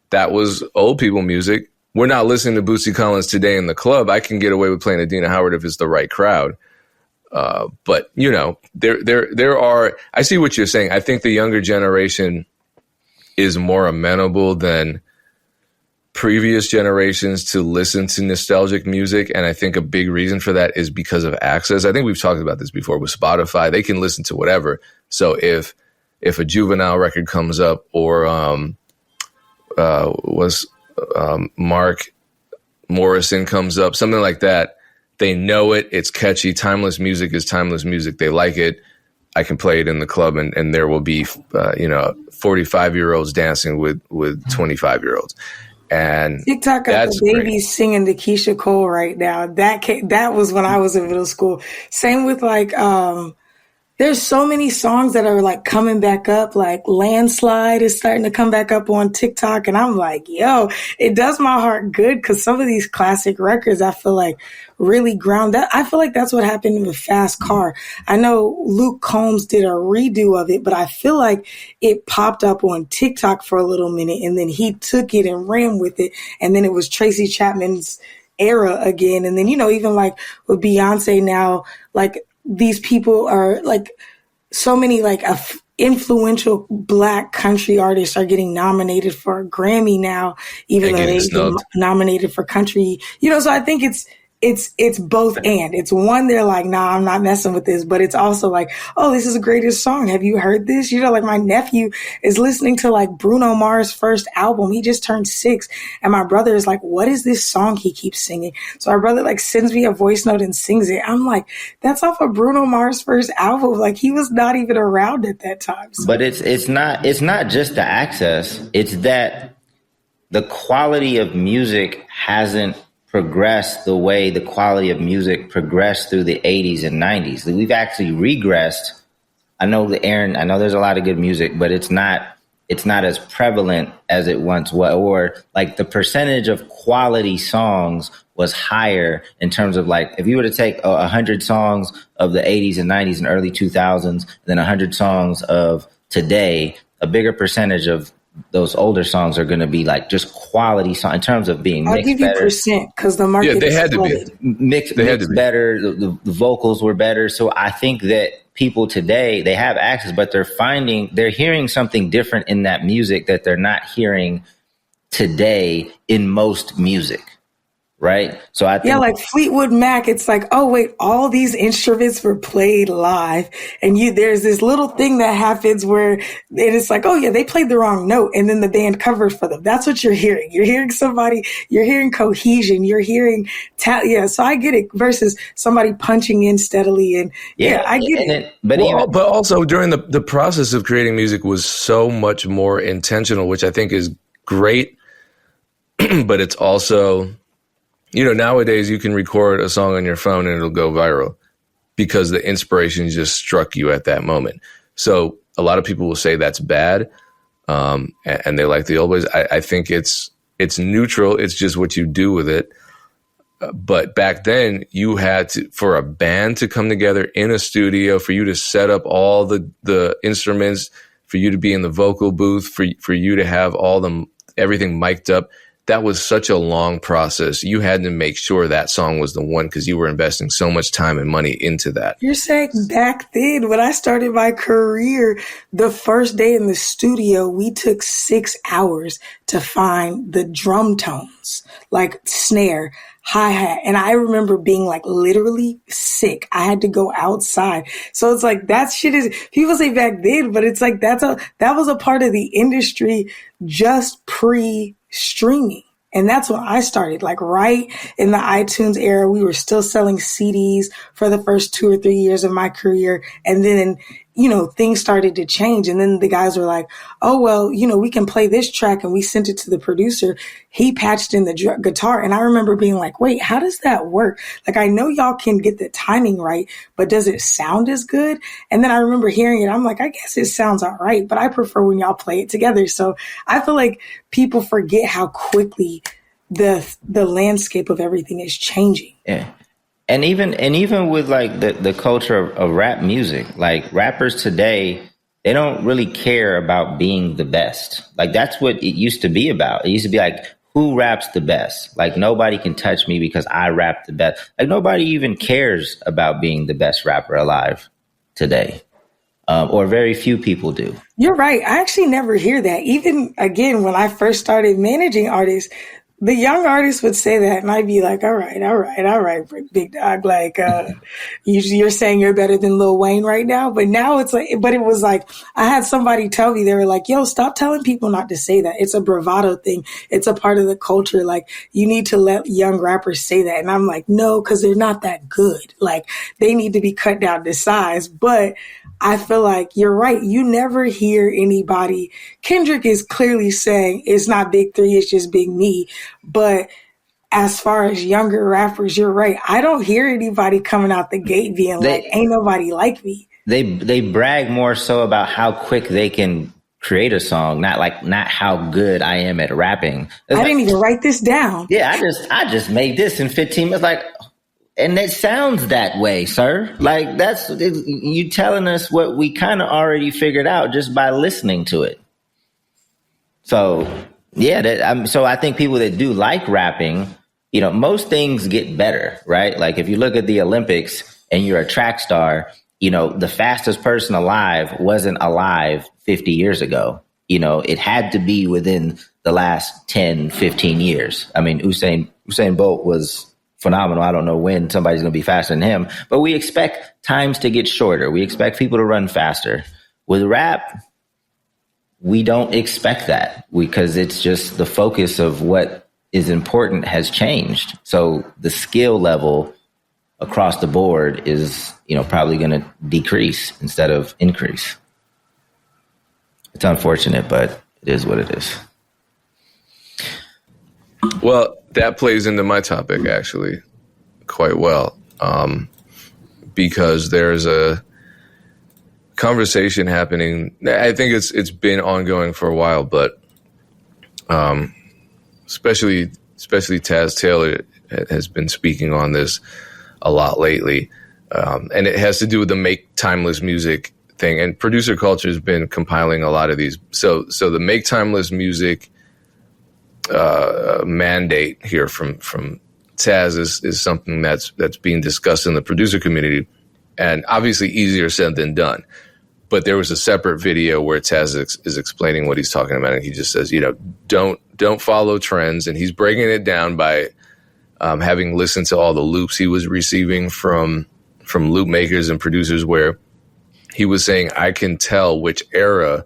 that was old people music. We're not listening to Bootsy Collins today in the club. I can get away with playing Adina Howard if it's the right crowd. But, you know, there are, I see what you're saying. I think the younger generation is more amenable than previous generations to listen to nostalgic music. And I think a big reason for that is because of access. I think we've talked about this before with Spotify. They can listen to whatever. So if a Juvenile record comes up, or Mark Morrison comes up, something like that, they know it. It's catchy. Timeless music is timeless music. They like it. I can play it in the club, and there will be, 45-year-olds dancing with 25-year-olds. And TikTok got the babies singing to Keisha Cole right now. That was when I was in middle school. Same with like, there's so many songs that are like coming back up, like Landslide is starting to come back up on TikTok. And I'm like, yo, it does my heart good because some of these classic records, I feel like really ground that. I feel like that's what happened with Fast Car. I know Luke Combs did a redo of it, but I feel like it popped up on TikTok for a little minute and then he took it and ran with it. And then it was Tracy Chapman's era again. And then, you know, even like with Beyonce now, like, these people are like so many like influential Black country artists are getting nominated for a Grammy now, even though they've been nominated for country, you know, so I think it's both and. It's one, they're like, nah, I'm not messing with this, but it's also like, oh, this is the greatest song. Have you heard this? You know, like my nephew is listening to like Bruno Mars' first album. He just turned 6. And my brother is like, what is this song he keeps singing? So our brother like sends me a voice note and sings it. I'm like, that's off of Bruno Mars' first album. Like he was not even around at that time. So. But it's not just the access. It's that the quality of music hasn't progressed the way the quality of music progressed through the 80s and 90s. We've actually regressed. I know there's a lot of good music, but it's not as prevalent as it once was, or like the percentage of quality songs was higher in terms of like, if you were to take 100 songs of the 80s and 90s and early 2000s, then 100 songs of today, a bigger percentage of those older songs are going to be like just quality songs in terms of being mixed better. I'll give you percent because the market they had to be mixed better. The vocals were better. So I think that people today, they have access, but they're hearing something different in that music that they're not hearing today in most music. Right. So I think like Fleetwood Mac, it's like, oh wait, all these instruments were played live. And there's this little thing that happens where it's like, oh yeah, they played the wrong note. And then the band covered for them. That's what you're hearing. You're hearing somebody, you're hearing cohesion, you're hearing, so I get it versus somebody punching in steadily. And I get it. But also during the process of creating music was so much more intentional, which I think is great. But it's also, nowadays you can record a song on your phone and it'll go viral because the inspiration just struck you at that moment. So a lot of people will say that's bad, and they like the old ways. I think it's neutral. It's just what you do with it. But back then you had to, for a band to come together in a studio, for you to set up all the instruments, for you to be in the vocal booth, for you to have everything mic'd up. That was such a long process. You had to make sure that song was the one because you were investing so much time and money into that. You're saying back then, when I started my career, the first day in the studio, we took 6 hours to find the drum tones, like snare, hi-hat. And I remember being like literally sick. I had to go outside. So it's like that shit is, people say back then, but it's like that was a part of the industry just pre-streaming. And that's when I started, like right in the iTunes era. We were still selling CDs for the first 2 or 3 years of my career. And then, things started to change. And then the guys were like, oh, well, we can play this track. And we sent it to the producer. He patched in the guitar. And I remember being like, wait, how does that work? Like, I know y'all can get the timing right, but does it sound as good? And then I remember hearing it. I'm like, I guess it sounds all right, but I prefer when y'all play it together. So I feel like people forget how quickly the landscape of everything is changing. Yeah. And even with like the culture of rap music, like rappers today, they don't really care about being the best. Like that's what it used to be about. It used to be like, who raps the best? Like nobody can touch me because I rap the best. Like nobody even cares about being the best rapper alive today. Or very few people do. You're right. I actually never hear that. Even again, when I first started managing artists, the young artists would say that, and I'd be like, all right, big dog. Like, you're saying you're better than Lil Wayne right now. But now it's like, but it was like, I had somebody tell me, they were like, yo, stop telling people not to say that. It's a bravado thing. It's a part of the culture. Like, you need to let young rappers say that. And I'm like, no, because they're not that good. Like, they need to be cut down to size. But I feel like you're right. You never hear anybody. Kendrick is clearly saying it's not Big Three, it's just Big Me. But as far as younger rappers, you're right. I don't hear anybody coming out the gate being like, ain't nobody like me. They brag more so about how quick they can create a song, not how good I am at rapping. I didn't even write this down. Yeah, I just made this in 15 minutes. Like, and it sounds that way, sir. Like you telling us what we kind of already figured out just by listening to it. So yeah, so I think people that do like rapping, most things get better, right? Like if you look at the Olympics and you're a track star, the fastest person alive wasn't alive 50 years ago. It had to be within the last 10, 15 years. I mean, Usain Bolt was phenomenal. I don't know when somebody's going to be faster than him, but we expect times to get shorter. We expect people to run faster. With rap, we don't expect that because it's just the focus of what is important has changed. So the skill level across the board is, probably going to decrease instead of increase. It's unfortunate, but it is what it is. Well, that plays into my topic actually quite well, because there's a conversation happening. I think it's been ongoing for a while, but especially Taz Taylor has been speaking on this a lot lately, and it has to do with the make timeless music thing. And producer culture has been compiling a lot of these. So the make timeless music mandate here from Taz is something that's being discussed in the producer community, and obviously easier said than done. But there was a separate video where Taz is explaining what he's talking about, and he just says, don't follow trends, and he's breaking it down by having listened to all the loops he was receiving from Loopmakers and producers, where he was saying, I can tell which era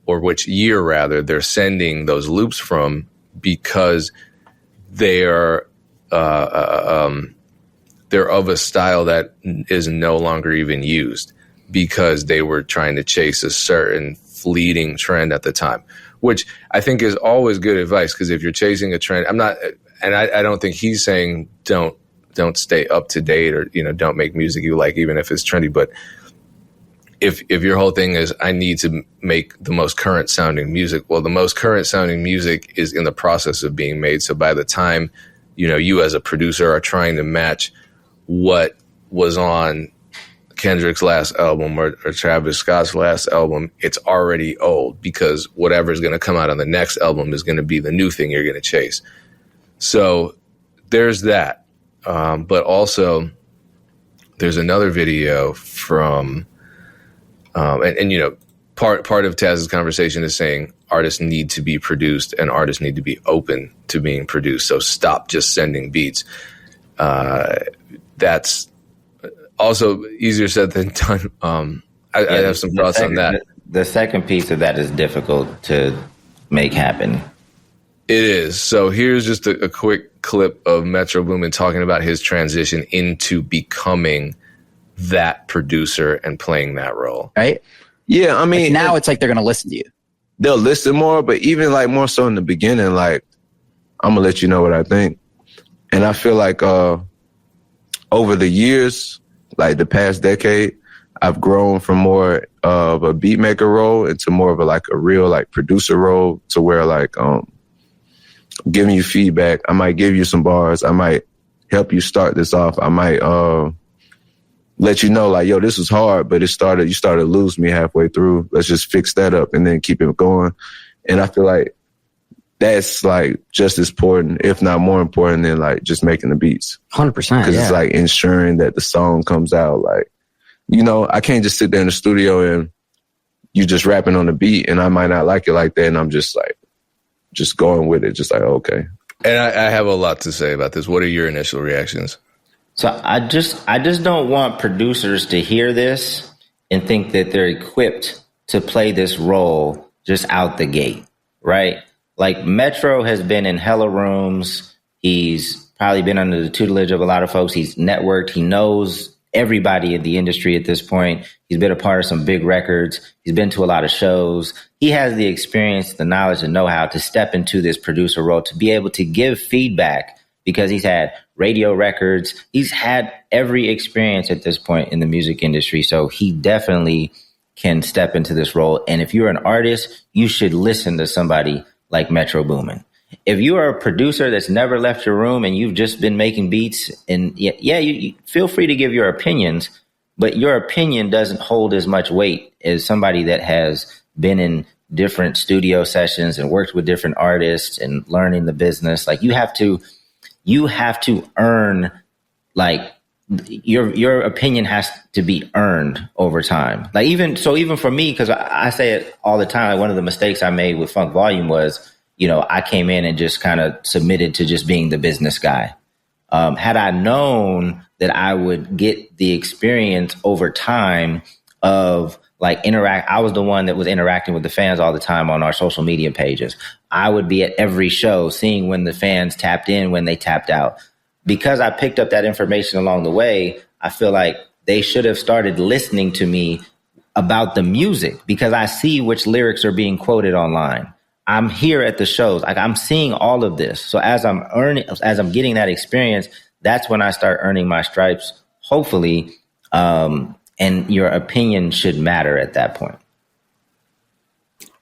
or which year rather they're sending those loops from, because they are they're of a style that is no longer even used, because they were trying to chase a certain fleeting trend at the time, which I think is always good advice. Because if you're chasing a trend, I don't think he's saying don't stay up to date, or don't make music you like even if it's trendy. But if your whole thing is I need to make the most current sounding music, well, the most current sounding music is in the process of being made. So by the time you as a producer are trying to match what was on Kendrick's last album or Travis Scott's last album, it's already old, because whatever is going to come out on the next album is going to be the new thing you're going to chase. So there's that. But also there's another video from, part of Taz's conversation is saying artists need to be produced and artists need to be open to being produced. So stop just sending beats. That's also easier said than done. I have some thoughts on that. The second piece of that is difficult to make happen. It is. So here's just a quick clip of Metro Boomin talking about his transition into becoming that producer and playing that role. Right? Yeah, I mean, now it's like they're going to listen to you. They'll listen more, but even like more so in the beginning, like, I'm going to let you know what I think. And I feel like over the years, like the past decade, I've grown from more of a beat maker role into more of a real like producer role, to where like giving you feedback. I might give you some bars. I might help you start this off. I might let you know like, yo, this was hard, but you started to lose me halfway through. Let's just fix that up and then keep it going. And I feel like that's like just as important, if not more important, than like just making the beats. 100%. Because it's like ensuring that the song comes out. Like, I can't just sit there in the studio and you just rapping on the beat and I might not like it like that. And I'm just like, just going with it. Just like, okay. And I have a lot to say about this. What are your initial reactions? So I just don't want producers to hear this and think that they're equipped to play this role just out the gate, right? Like Metro has been in hella rooms. He's probably been under the tutelage of a lot of folks. He's networked. He knows everybody in the industry at this point. He's been a part of some big records. He's been to a lot of shows. He has the experience, the knowledge, and know-how to step into this producer role, to be able to give feedback, because he's had radio records. He's had every experience at this point in the music industry. So he definitely can step into this role. And if you're an artist, you should listen to somebody like Metro Boomin. If you are a producer that's never left your room and you've just been making beats, and you feel free to give your opinions, but your opinion doesn't hold as much weight as somebody that has been in different studio sessions and worked with different artists and learning the business. Like you have to earn, like your opinion has to be earned over time. Like even for me, because I say it all the time, like one of the mistakes I made with Funk Volume was, I came in and just kind of submitted to just being the business guy. Had I known that I would get the experience over time of like I was the one that was interacting with the fans all the time on our social media pages. I would be at every show seeing when the fans tapped in, when they tapped out. Because I picked up that information along the way, I feel like they should have started listening to me about the music, because I see which lyrics are being quoted online. I'm here at the shows. Like, I'm seeing all of this. So as I'm getting that experience, that's when I start earning my stripes, hopefully. And your opinion should matter at that point.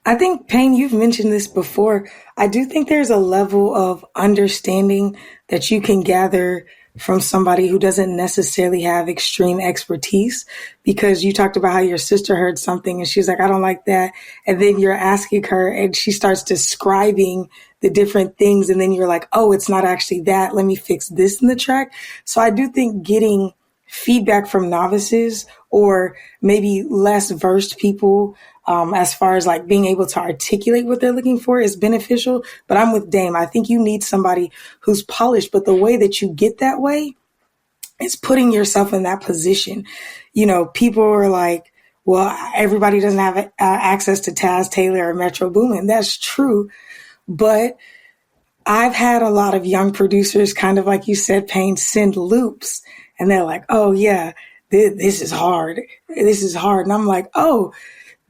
I think, Payne, you've mentioned this before. I do think there's a level of understanding that you can gather from somebody who doesn't necessarily have extreme expertise, because you talked about how your sister heard something and she's like, I don't like that. And then you're asking her and she starts describing the different things. And then you're like, oh, it's not actually that. Let me fix this in the track. So I do think getting feedback from novices or maybe less versed people, as far as like being able to articulate what they're looking for, is beneficial. But I'm with Dame. I think you need somebody who's polished, but the way that you get that way is putting yourself in that position. You know, people are like, well, everybody doesn't have access to Taz Taylor or Metro Boomin. That's true. But I've had a lot of young producers, kind of like you said, Payne, send loops. And they're like, oh, yeah, this is hard. This is hard. And I'm like, oh,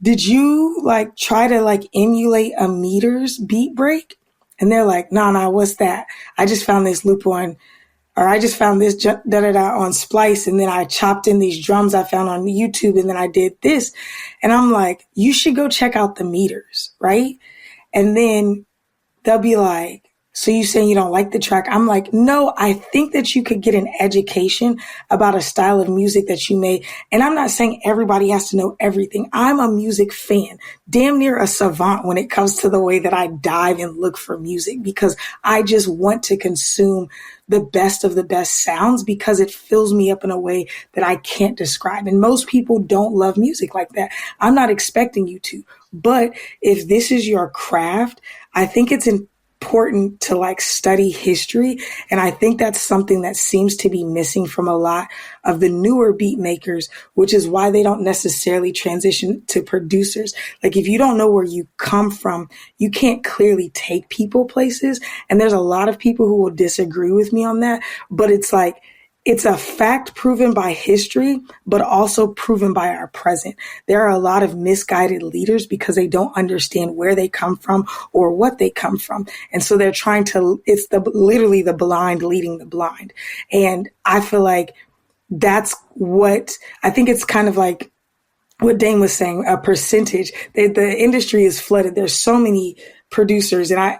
did you like try to like emulate a Meters beat break? And they're like, no, what's that? I just found this loop on, or I just found this da-da-da on Splice. And then I chopped in these drums I found on YouTube. And then I did this. And I'm like, you should go check out the Meters, right? And then they'll be like, so you saying you don't like the track? I'm like, no, I think that you could get an education about a style of music that you made. And I'm not saying everybody has to know everything. I'm a music fan, damn near a savant when it comes to the way that I dive and look for music, because I just want to consume the best of the best sounds, because it fills me up in a way that I can't describe. And most people don't love music like that. I'm not expecting you to. But if this is your craft, I think it's important to like study history. And I think that's something that seems to be missing from a lot of the newer beat makers, which is why they don't necessarily transition to producers. Like, if you don't know where you come from, you can't clearly take people places. And there's a lot of people who will disagree with me on that, but it's like, it's a fact proven by history, but also proven by our present. There are a lot of misguided leaders because they don't understand where they come from or what they come from. And so they're trying to, it's literally the blind leading the blind. And I feel like that's what, I think it's kind of like what Dane was saying, a percentage. The industry is flooded. There's so many producers, and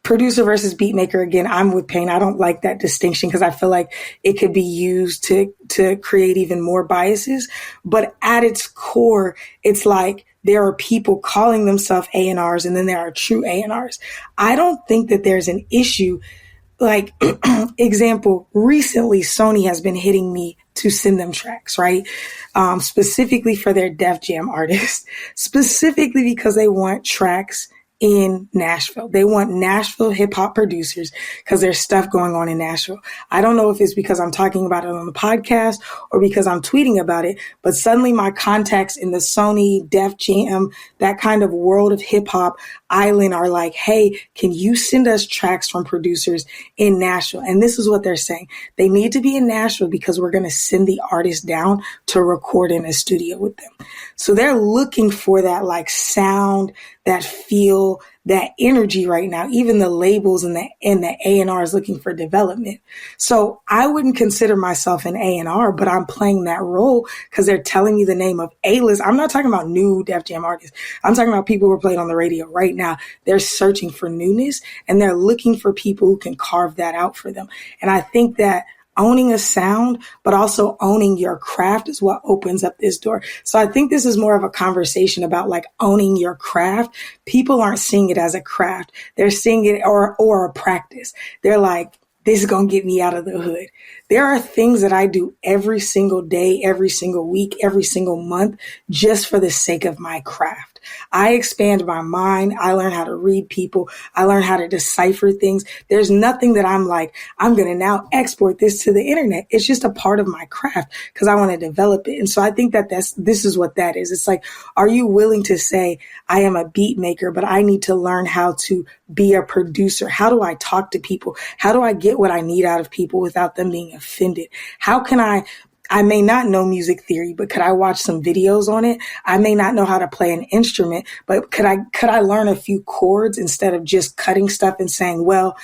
producer versus beat maker, again, I'm with Payne. I don't like that distinction because I feel like it could be used to create even more biases. But at its core, it's like there are people calling themselves A&Rs, and then there are true A&Rs. I don't think that there's an issue. Like, example, recently Sony has been hitting me to send them tracks, right? Specifically for their Def Jam artists, specifically because they want tracks in Nashville. They want Nashville hip hop producers because there's stuff going on in Nashville. I don't know if it's because I'm talking about it on the podcast or because I'm tweeting about it, but suddenly my contacts in the Sony, Def Jam, that kind of world of hip hop island are like, hey, can you send us tracks from producers in Nashville? And this is what they're saying. They need to be in Nashville because we're going to send the artist down to record in a studio with them. So they're looking for that like sound, that feel, that energy right now. Even the labels and the A&R is looking for development. So I wouldn't consider myself an A&R, but I'm playing that role because they're telling me the name of A-list. I'm not talking about new Def Jam artists. I'm talking about people who are playing on the radio right now. They're searching for newness and they're looking for people who can carve that out for them. And I think that owning a sound, but also owning your craft is what opens up this door. So I think this is more of a conversation about like owning your craft. People aren't seeing it as a craft. They're seeing it or a practice. They're like, this is going to get me out of the hood. There are things that I do every single day, every single week, every single month, just for the sake of my craft. I expand my mind. I learn how to read people. I learn how to decipher things. There's nothing that I'm like, I'm going to now export this to the internet. It's just a part of my craft because I want to develop it. And so I think that this is what that is. It's like, are you willing to say, I am a beat maker, but I need to learn how to be a producer? How do I talk to people? How do I get what I need out of people without them being offended? How can I may not know music theory, but could I watch some videos on it? I may not know how to play an instrument, but could I learn a few chords instead of just cutting stuff and saying, well,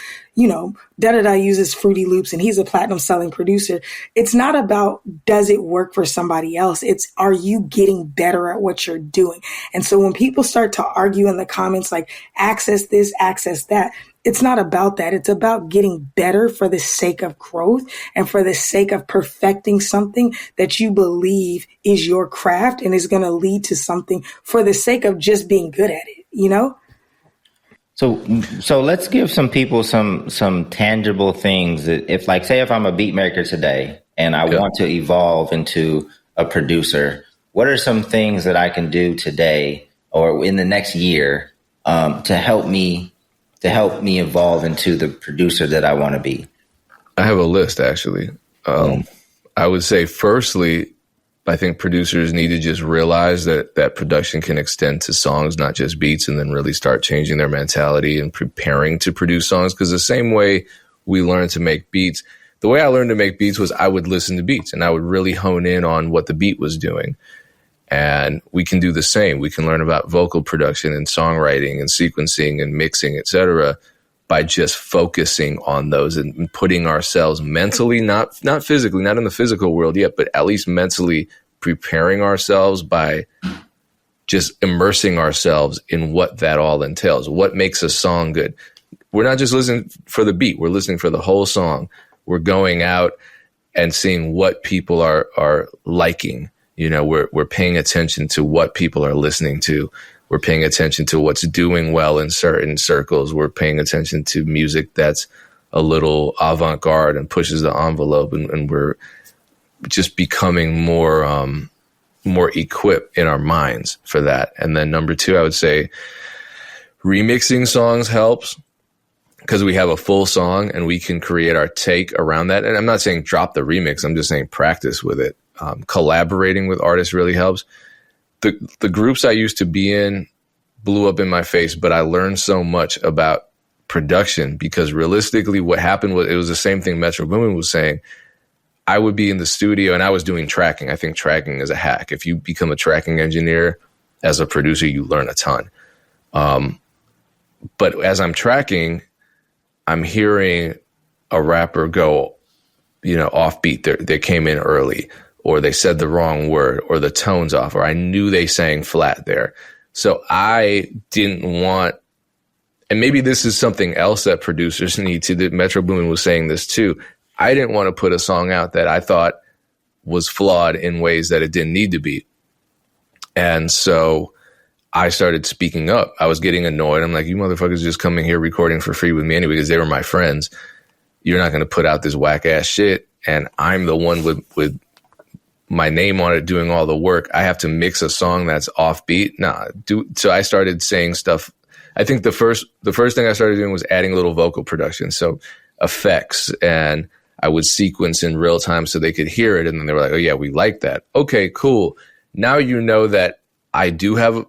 da-da-da uses Fruity Loops and he's a platinum selling producer. It's not about, does it work for somebody else? It's, are you getting better at what you're doing? And so when people start to argue in the comments, like access this, access that, it's not about that. It's about getting better for the sake of growth and for the sake of perfecting something that you believe is your craft and is going to lead to something for the sake of just being good at it, So let's give some people some tangible things that if I'm a beat maker today and I want to evolve into a producer, what are some things that I can do today or in the next year to help me evolve into the producer that I want to be? I have a list, actually. I would say, firstly, I think producers need to just realize that production can extend to songs, not just beats, and then really start changing their mentality and preparing to produce songs. Because the same way we learn to make beats, the way I learned to make beats was I would listen to beats and I would really hone in on what the beat was doing. And we can do the same. We can learn about vocal production and songwriting and sequencing and mixing, etc., by just focusing on those and putting ourselves mentally, not physically, not in the physical world yet, but at least mentally preparing ourselves by just immersing ourselves in what that all entails. What makes a song good? We're not just listening for the beat. We're listening for the whole song. We're going out and seeing what people are liking. We're paying attention to what people are listening to. We're paying attention to what's doing well in certain circles. We're paying attention to music that's a little avant-garde and pushes the envelope, and we're just becoming more equipped in our minds for that. And then number two, I would say remixing songs helps because we have a full song and we can create our take around that. And I'm not saying drop the remix. I'm just saying practice with it. Collaborating with artists really helps. The groups I used to be in blew up in my face, but I learned so much about production because realistically what happened was it was the same thing Metro Boomin was saying. I would be in the studio and I was doing tracking. I think tracking is a hack. If you become a tracking engineer as a producer, you learn a ton. But as I'm tracking, I'm hearing a rapper go, offbeat. They came in early, or they said the wrong word, or the tone's off, or I knew they sang flat there. So I didn't want, and maybe this is something else that producers need to do. Metro Boomin was saying this too. I didn't want to put a song out that I thought was flawed in ways that it didn't need to be. And so I started speaking up. I was getting annoyed. I'm like, you motherfuckers just coming here recording for free with me anyway because they were my friends. You're not going to put out this whack ass shit. And I'm the one with my name on it doing all the work. I have to mix a song that's offbeat. So I started saying stuff. I think the first thing I started doing was adding a little vocal production. So effects, and I would sequence in real time so they could hear it. And then they were like, oh yeah, we like that. Okay, cool. Now you know that I do have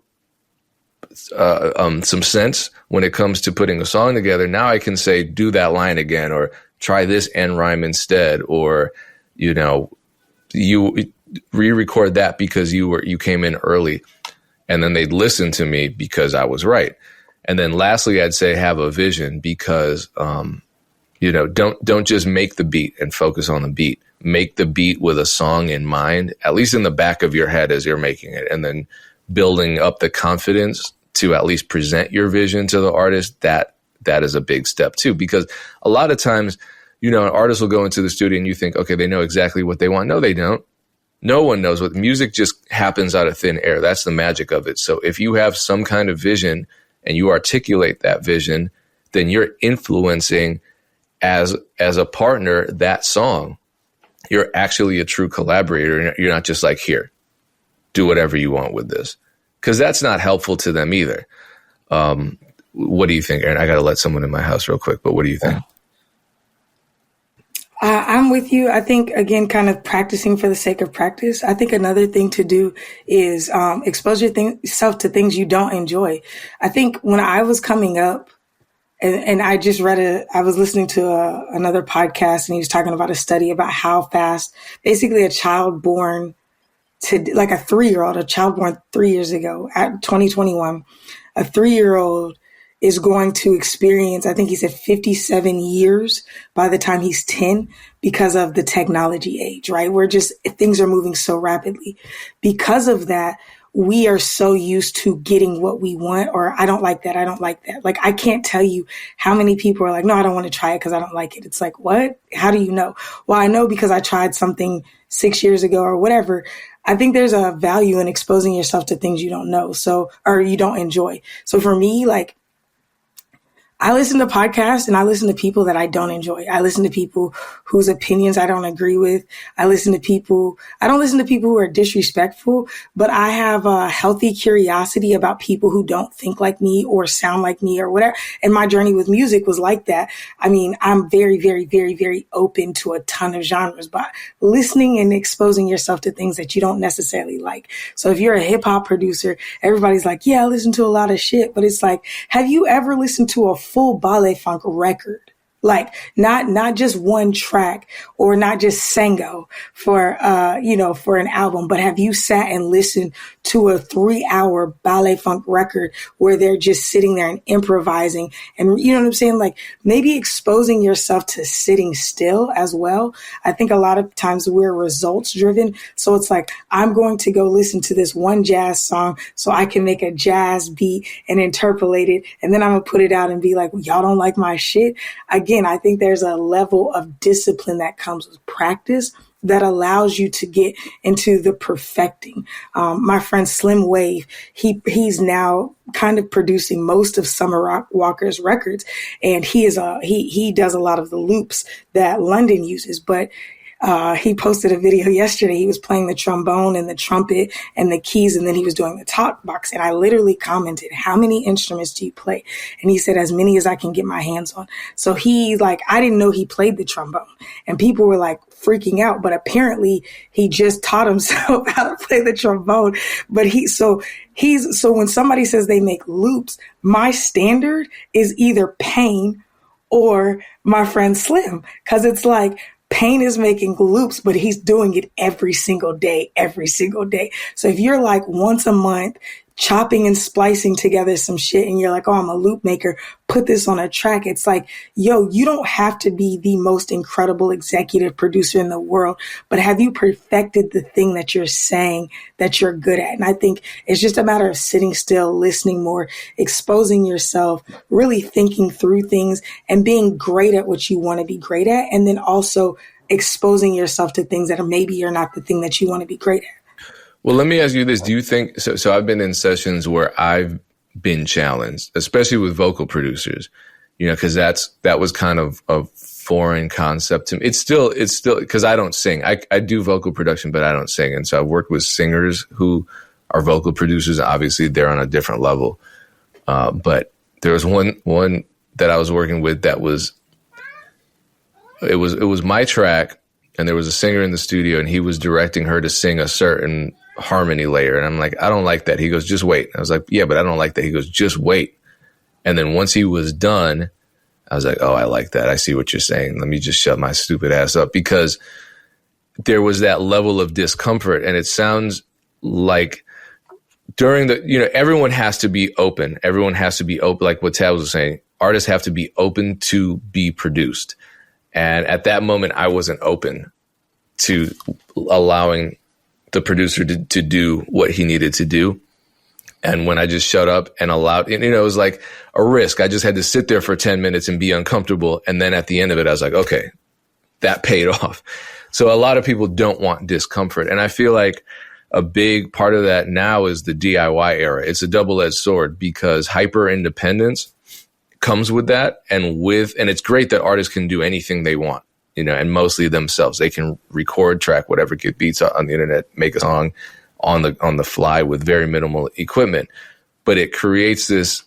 some sense when it comes to putting a song together. Now I can say, do that line again, or try this end rhyme instead, or, you re-record that because you came in early. And then they'd listen to me because I was right. And then lastly, I'd say have a vision because, don't just make the beat and focus on the beat. Make the beat with a song in mind, at least in the back of your head as you're making it, and then building up the confidence to at least present your vision to the artist. That is a big step too, because a lot of times, an artist will go into the studio and you think, okay, they know exactly what they want. No, they don't. No one knows what music just happens out of thin air. That's the magic of it. So if you have some kind of vision and you articulate that vision, then you're influencing as a partner that song. You're actually a true collaborator. You're not just like, here, do whatever you want with this. because that's not helpful to them either. What do you think, Aaron? I got to let someone in my house real quick, but what do you think? I'm with you. I think, again, kind of practicing for the sake of practice. I think another thing to do is expose yourself to things you don't enjoy. I think when I was coming up, and I just I was listening to another podcast, and he was talking about a study about how fast basically a child born to like a 3-year-old, a child born 3 years ago at 2021, a 3-year-old is going to experience, I think he said 57 years by the time he's 10 because of the technology age, right? Things are moving so rapidly. Because of that, we are so used to getting what we want, or I don't like that. I don't like that. Like, I can't tell you how many people are like, no, I don't want to try it because I don't like it. It's like, what? How do you know? Well, I know because I tried something 6 years ago or whatever. I think there's a value in exposing yourself to things you don't know, or you don't enjoy. So for me, like, I listen to podcasts and I listen to people that I don't enjoy. I listen to people whose opinions I don't agree with. I don't listen to people who are disrespectful, but I have a healthy curiosity about people who don't think like me or sound like me or whatever. And my journey with music was like that. I mean, I'm very, very, very, very open to a ton of genres, but listening and exposing yourself to things that you don't necessarily like. So if you're a hip hop producer, everybody's like, yeah, I listen to a lot of shit, but it's like, have you ever listened to a full ballet funk record? Like not just one track or not just Sango for an album, but have you sat and listened to a 3-hour ballet funk record where they're just sitting there and improvising? And you know what I'm saying? Like, maybe exposing yourself to sitting still as well. I think a lot of times we're results driven. So it's like, I'm going to go listen to this one jazz song so I can make a jazz beat and interpolate it. And then I'm gonna put it out and be like, well, y'all don't like my shit. Again, I think there's a level of discipline that comes with practice that allows you to get into the perfecting. My friend Slim Wave, he's now kind of producing most of Summer Walker's records, and he does a lot of the loops that London uses, but he posted a video yesterday. He was playing the trombone and the trumpet and the keys, and then he was doing the talk box. And I literally commented, how many instruments do you play? And he said, as many as I can get my hands on. So I didn't know he played the trombone, and people were like freaking out, but apparently he just taught himself how to play the trombone. But so when somebody says they make loops, my standard is either Payne or my friend Slim. 'Cause it's like, Payne is making loops, but he's doing it every single day. So if you're like once a month chopping and splicing together some shit and you're like, oh, I'm a loop maker, put this on a track. It's like, yo, you don't have to be the most incredible executive producer in the world, but have you perfected the thing that you're saying that you're good at? And I think it's just a matter of sitting still, listening more, exposing yourself, really thinking through things and being great at what you want to be great at. And then also exposing yourself to things that maybe are not the thing that you want to be great at. Well, let me ask you this. Do you think, so I've been in sessions where I've been challenged, especially with vocal producers, cause that was kind of a foreign concept to me. It's still, cause I don't sing. I do vocal production, but I don't sing. And so I've worked with singers who are vocal producers. Obviously they're on a different level. But there was one that I was working with that it was my track, and there was a singer in the studio and he was directing her to sing a certain harmony layer. And I'm like, I don't like that. He goes, just wait. I was like, yeah, but I don't like that. He goes, just wait. And then once he was done, I was like, oh, I like that. I see what you're saying. Let me just shut my stupid ass up, because there was that level of discomfort. And it sounds like during everyone has to be open. Everyone has to be open. Like what Tab was saying, artists have to be open to be produced. And at that moment, I wasn't open to allowing the producer to do what he needed to do. And when I just shut up and allowed, it was like a risk. I just had to sit there for 10 minutes and be uncomfortable. And then at the end of it, I was like, okay, that paid off. So a lot of people don't want discomfort. And I feel like a big part of that now is the DIY era. It's a double-edged sword, because hyper independence comes with that, and it's great that artists can do anything they want, and mostly themselves. They can record, track whatever, get beats on the internet, make a song, on the fly with very minimal equipment. But it creates this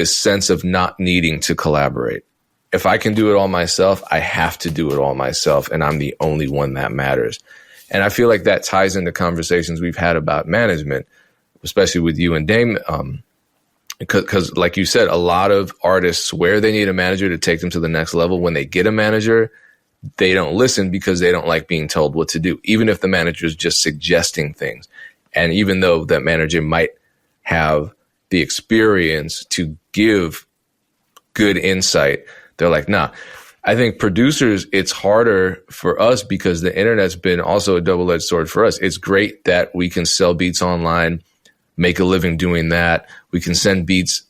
sense of not needing to collaborate. If I can do it all myself, I have to do it all myself, and I'm the only one that matters. And I feel like that ties into conversations we've had about management, especially with you and Dame, because like you said, a lot of artists swear they need a manager to take them to the next level. When they get a manager, they don't listen because they don't like being told what to do, even if the manager is just suggesting things. And even though that manager might have the experience to give good insight, they're like, nah. I think producers, it's harder for us because the internet's been also a double-edged sword for us. It's great that we can sell beats online, make a living doing that. We can send beats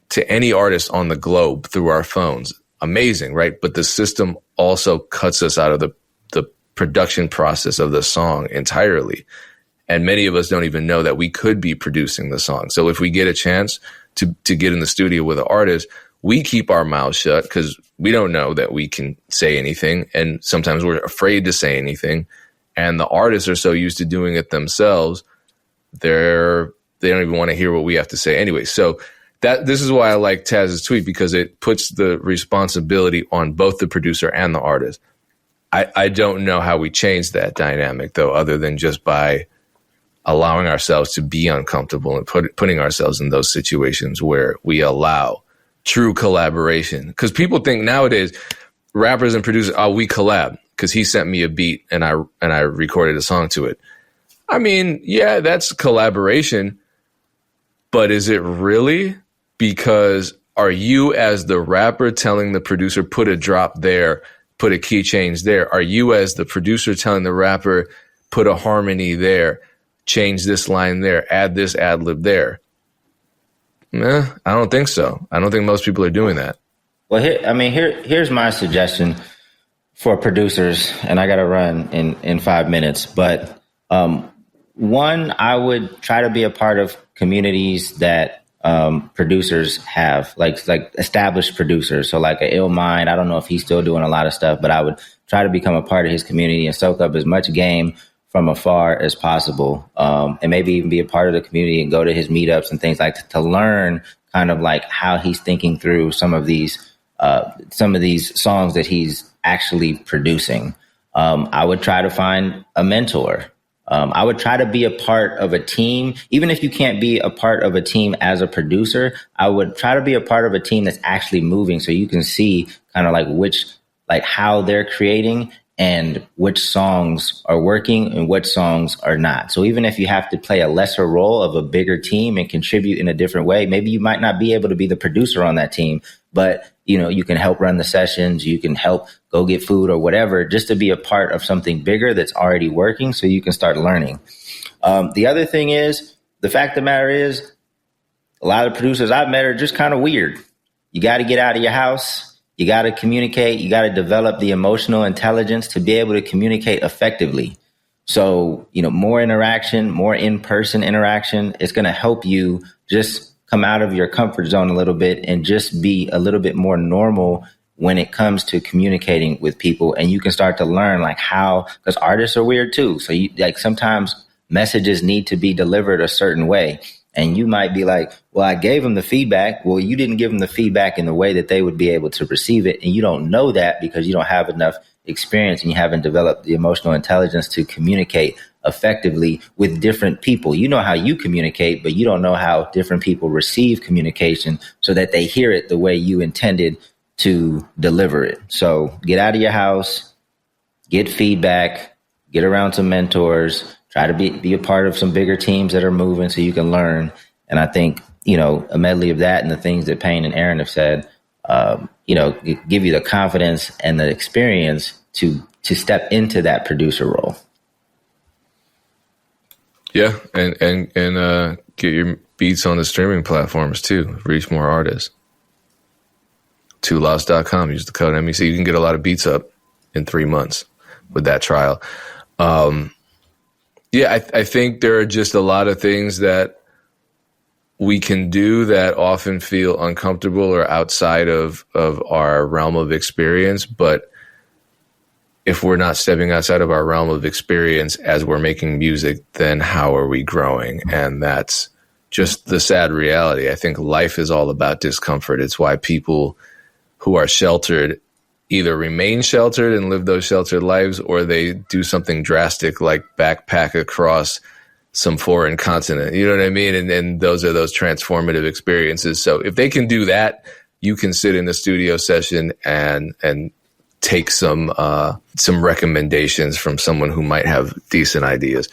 to any artist on the globe through our phones. Amazing, right? But the system also cuts us out of the production process of the song entirely. And many of us don't even know that we could be producing the song. So if we get a chance to get in the studio with an artist, we keep our mouths shut because we don't know that we can say anything. And sometimes we're afraid to say anything. And the artists are so used to doing it themselves, they don't even want to hear what we have to say anyway. So this is why I like Taz's tweet, because it puts the responsibility on both the producer and the artist. I don't know how we change that dynamic, though, other than just by allowing ourselves to be uncomfortable and putting ourselves in those situations where we allow true collaboration. Because people think nowadays, rappers and producers, we collab because he sent me a beat and I recorded a song to it. I mean, yeah, that's collaboration, but is it really? Because are you as the rapper telling the producer, put a drop there, put a key change there? Are you as the producer telling the rapper, put a harmony there, change this line there, add this ad lib there? I don't think so. I don't think most people are doing that. Well, here's my suggestion for producers, and I got to run in 5 minutes. But one, I would try to be a part of communities that producers have, like established producers. So like a Ill Mind, I don't know if he's still doing a lot of stuff, but I would try to become a part of his community and soak up as much game from afar as possible, and maybe even be a part of the community and go to his meetups and things like that to learn kind of like how he's thinking through some of these songs that he's actually producing. I would try to find a mentor. I would try to be a part of a team. Even if you can't be a part of a team as a producer, I would try to be a part of a team that's actually moving so you can see kind of like how they're creating and which songs are working and which songs are not. So even if you have to play a lesser role of a bigger team and contribute in a different way, maybe you might not be able to be the producer on that team, but you can help run the sessions, you can help go get food or whatever, just to be a part of something bigger that's already working so you can start learning. The other thing is, the fact of the matter is, a lot of producers I've met are just kind of weird. You got to get out of your house. You got to communicate. You got to develop the emotional intelligence to be able to communicate effectively. So, more interaction, more in-person interaction, it's going to help you just come out of your comfort zone a little bit and just be a little bit more normal when it comes to communicating with people. And you can start to learn because artists are weird too. So sometimes messages need to be delivered a certain way. And you might be like, well, I gave them the feedback. Well, you didn't give them the feedback in the way that they would be able to receive it. And you don't know that because you don't have enough experience and you haven't developed the emotional intelligence to communicate effectively with different people. You know how you communicate, but you don't know how different people receive communication so that they hear it the way you intended to deliver it. So get out of your house, get feedback, get around some mentors, try to be a part of some bigger teams that are moving so you can learn. And I think, a medley of that and the things that Payne and Aaron have said, give you the confidence and the experience to step into that producer role. Yeah. And get your beats on the streaming platforms too. Reach more artists. TwoLost.com. Use the code MEC. You can get a lot of beats up in 3 months with that trial. I think there are just a lot of things that we can do that often feel uncomfortable or outside of our realm of experience. But if we're not stepping outside of our realm of experience as we're making music, then how are we growing? And that's just the sad reality. I think life is all about discomfort. It's why people who are sheltered either remain sheltered and live those sheltered lives, or they do something drastic like backpack across some foreign continent. You know what I mean? And those are those transformative experiences. So if they can do that, you can sit in a studio session and take some recommendations from someone who might have decent ideas.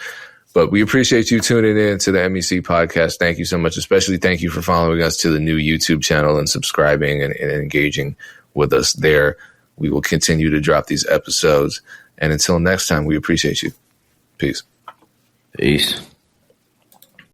But we appreciate you tuning in to the MEC podcast. Thank you so much. Especially thank you for following us to the new YouTube channel and subscribing and engaging with us there. We will continue to drop these episodes. And until next time, we appreciate you. Peace. Peace.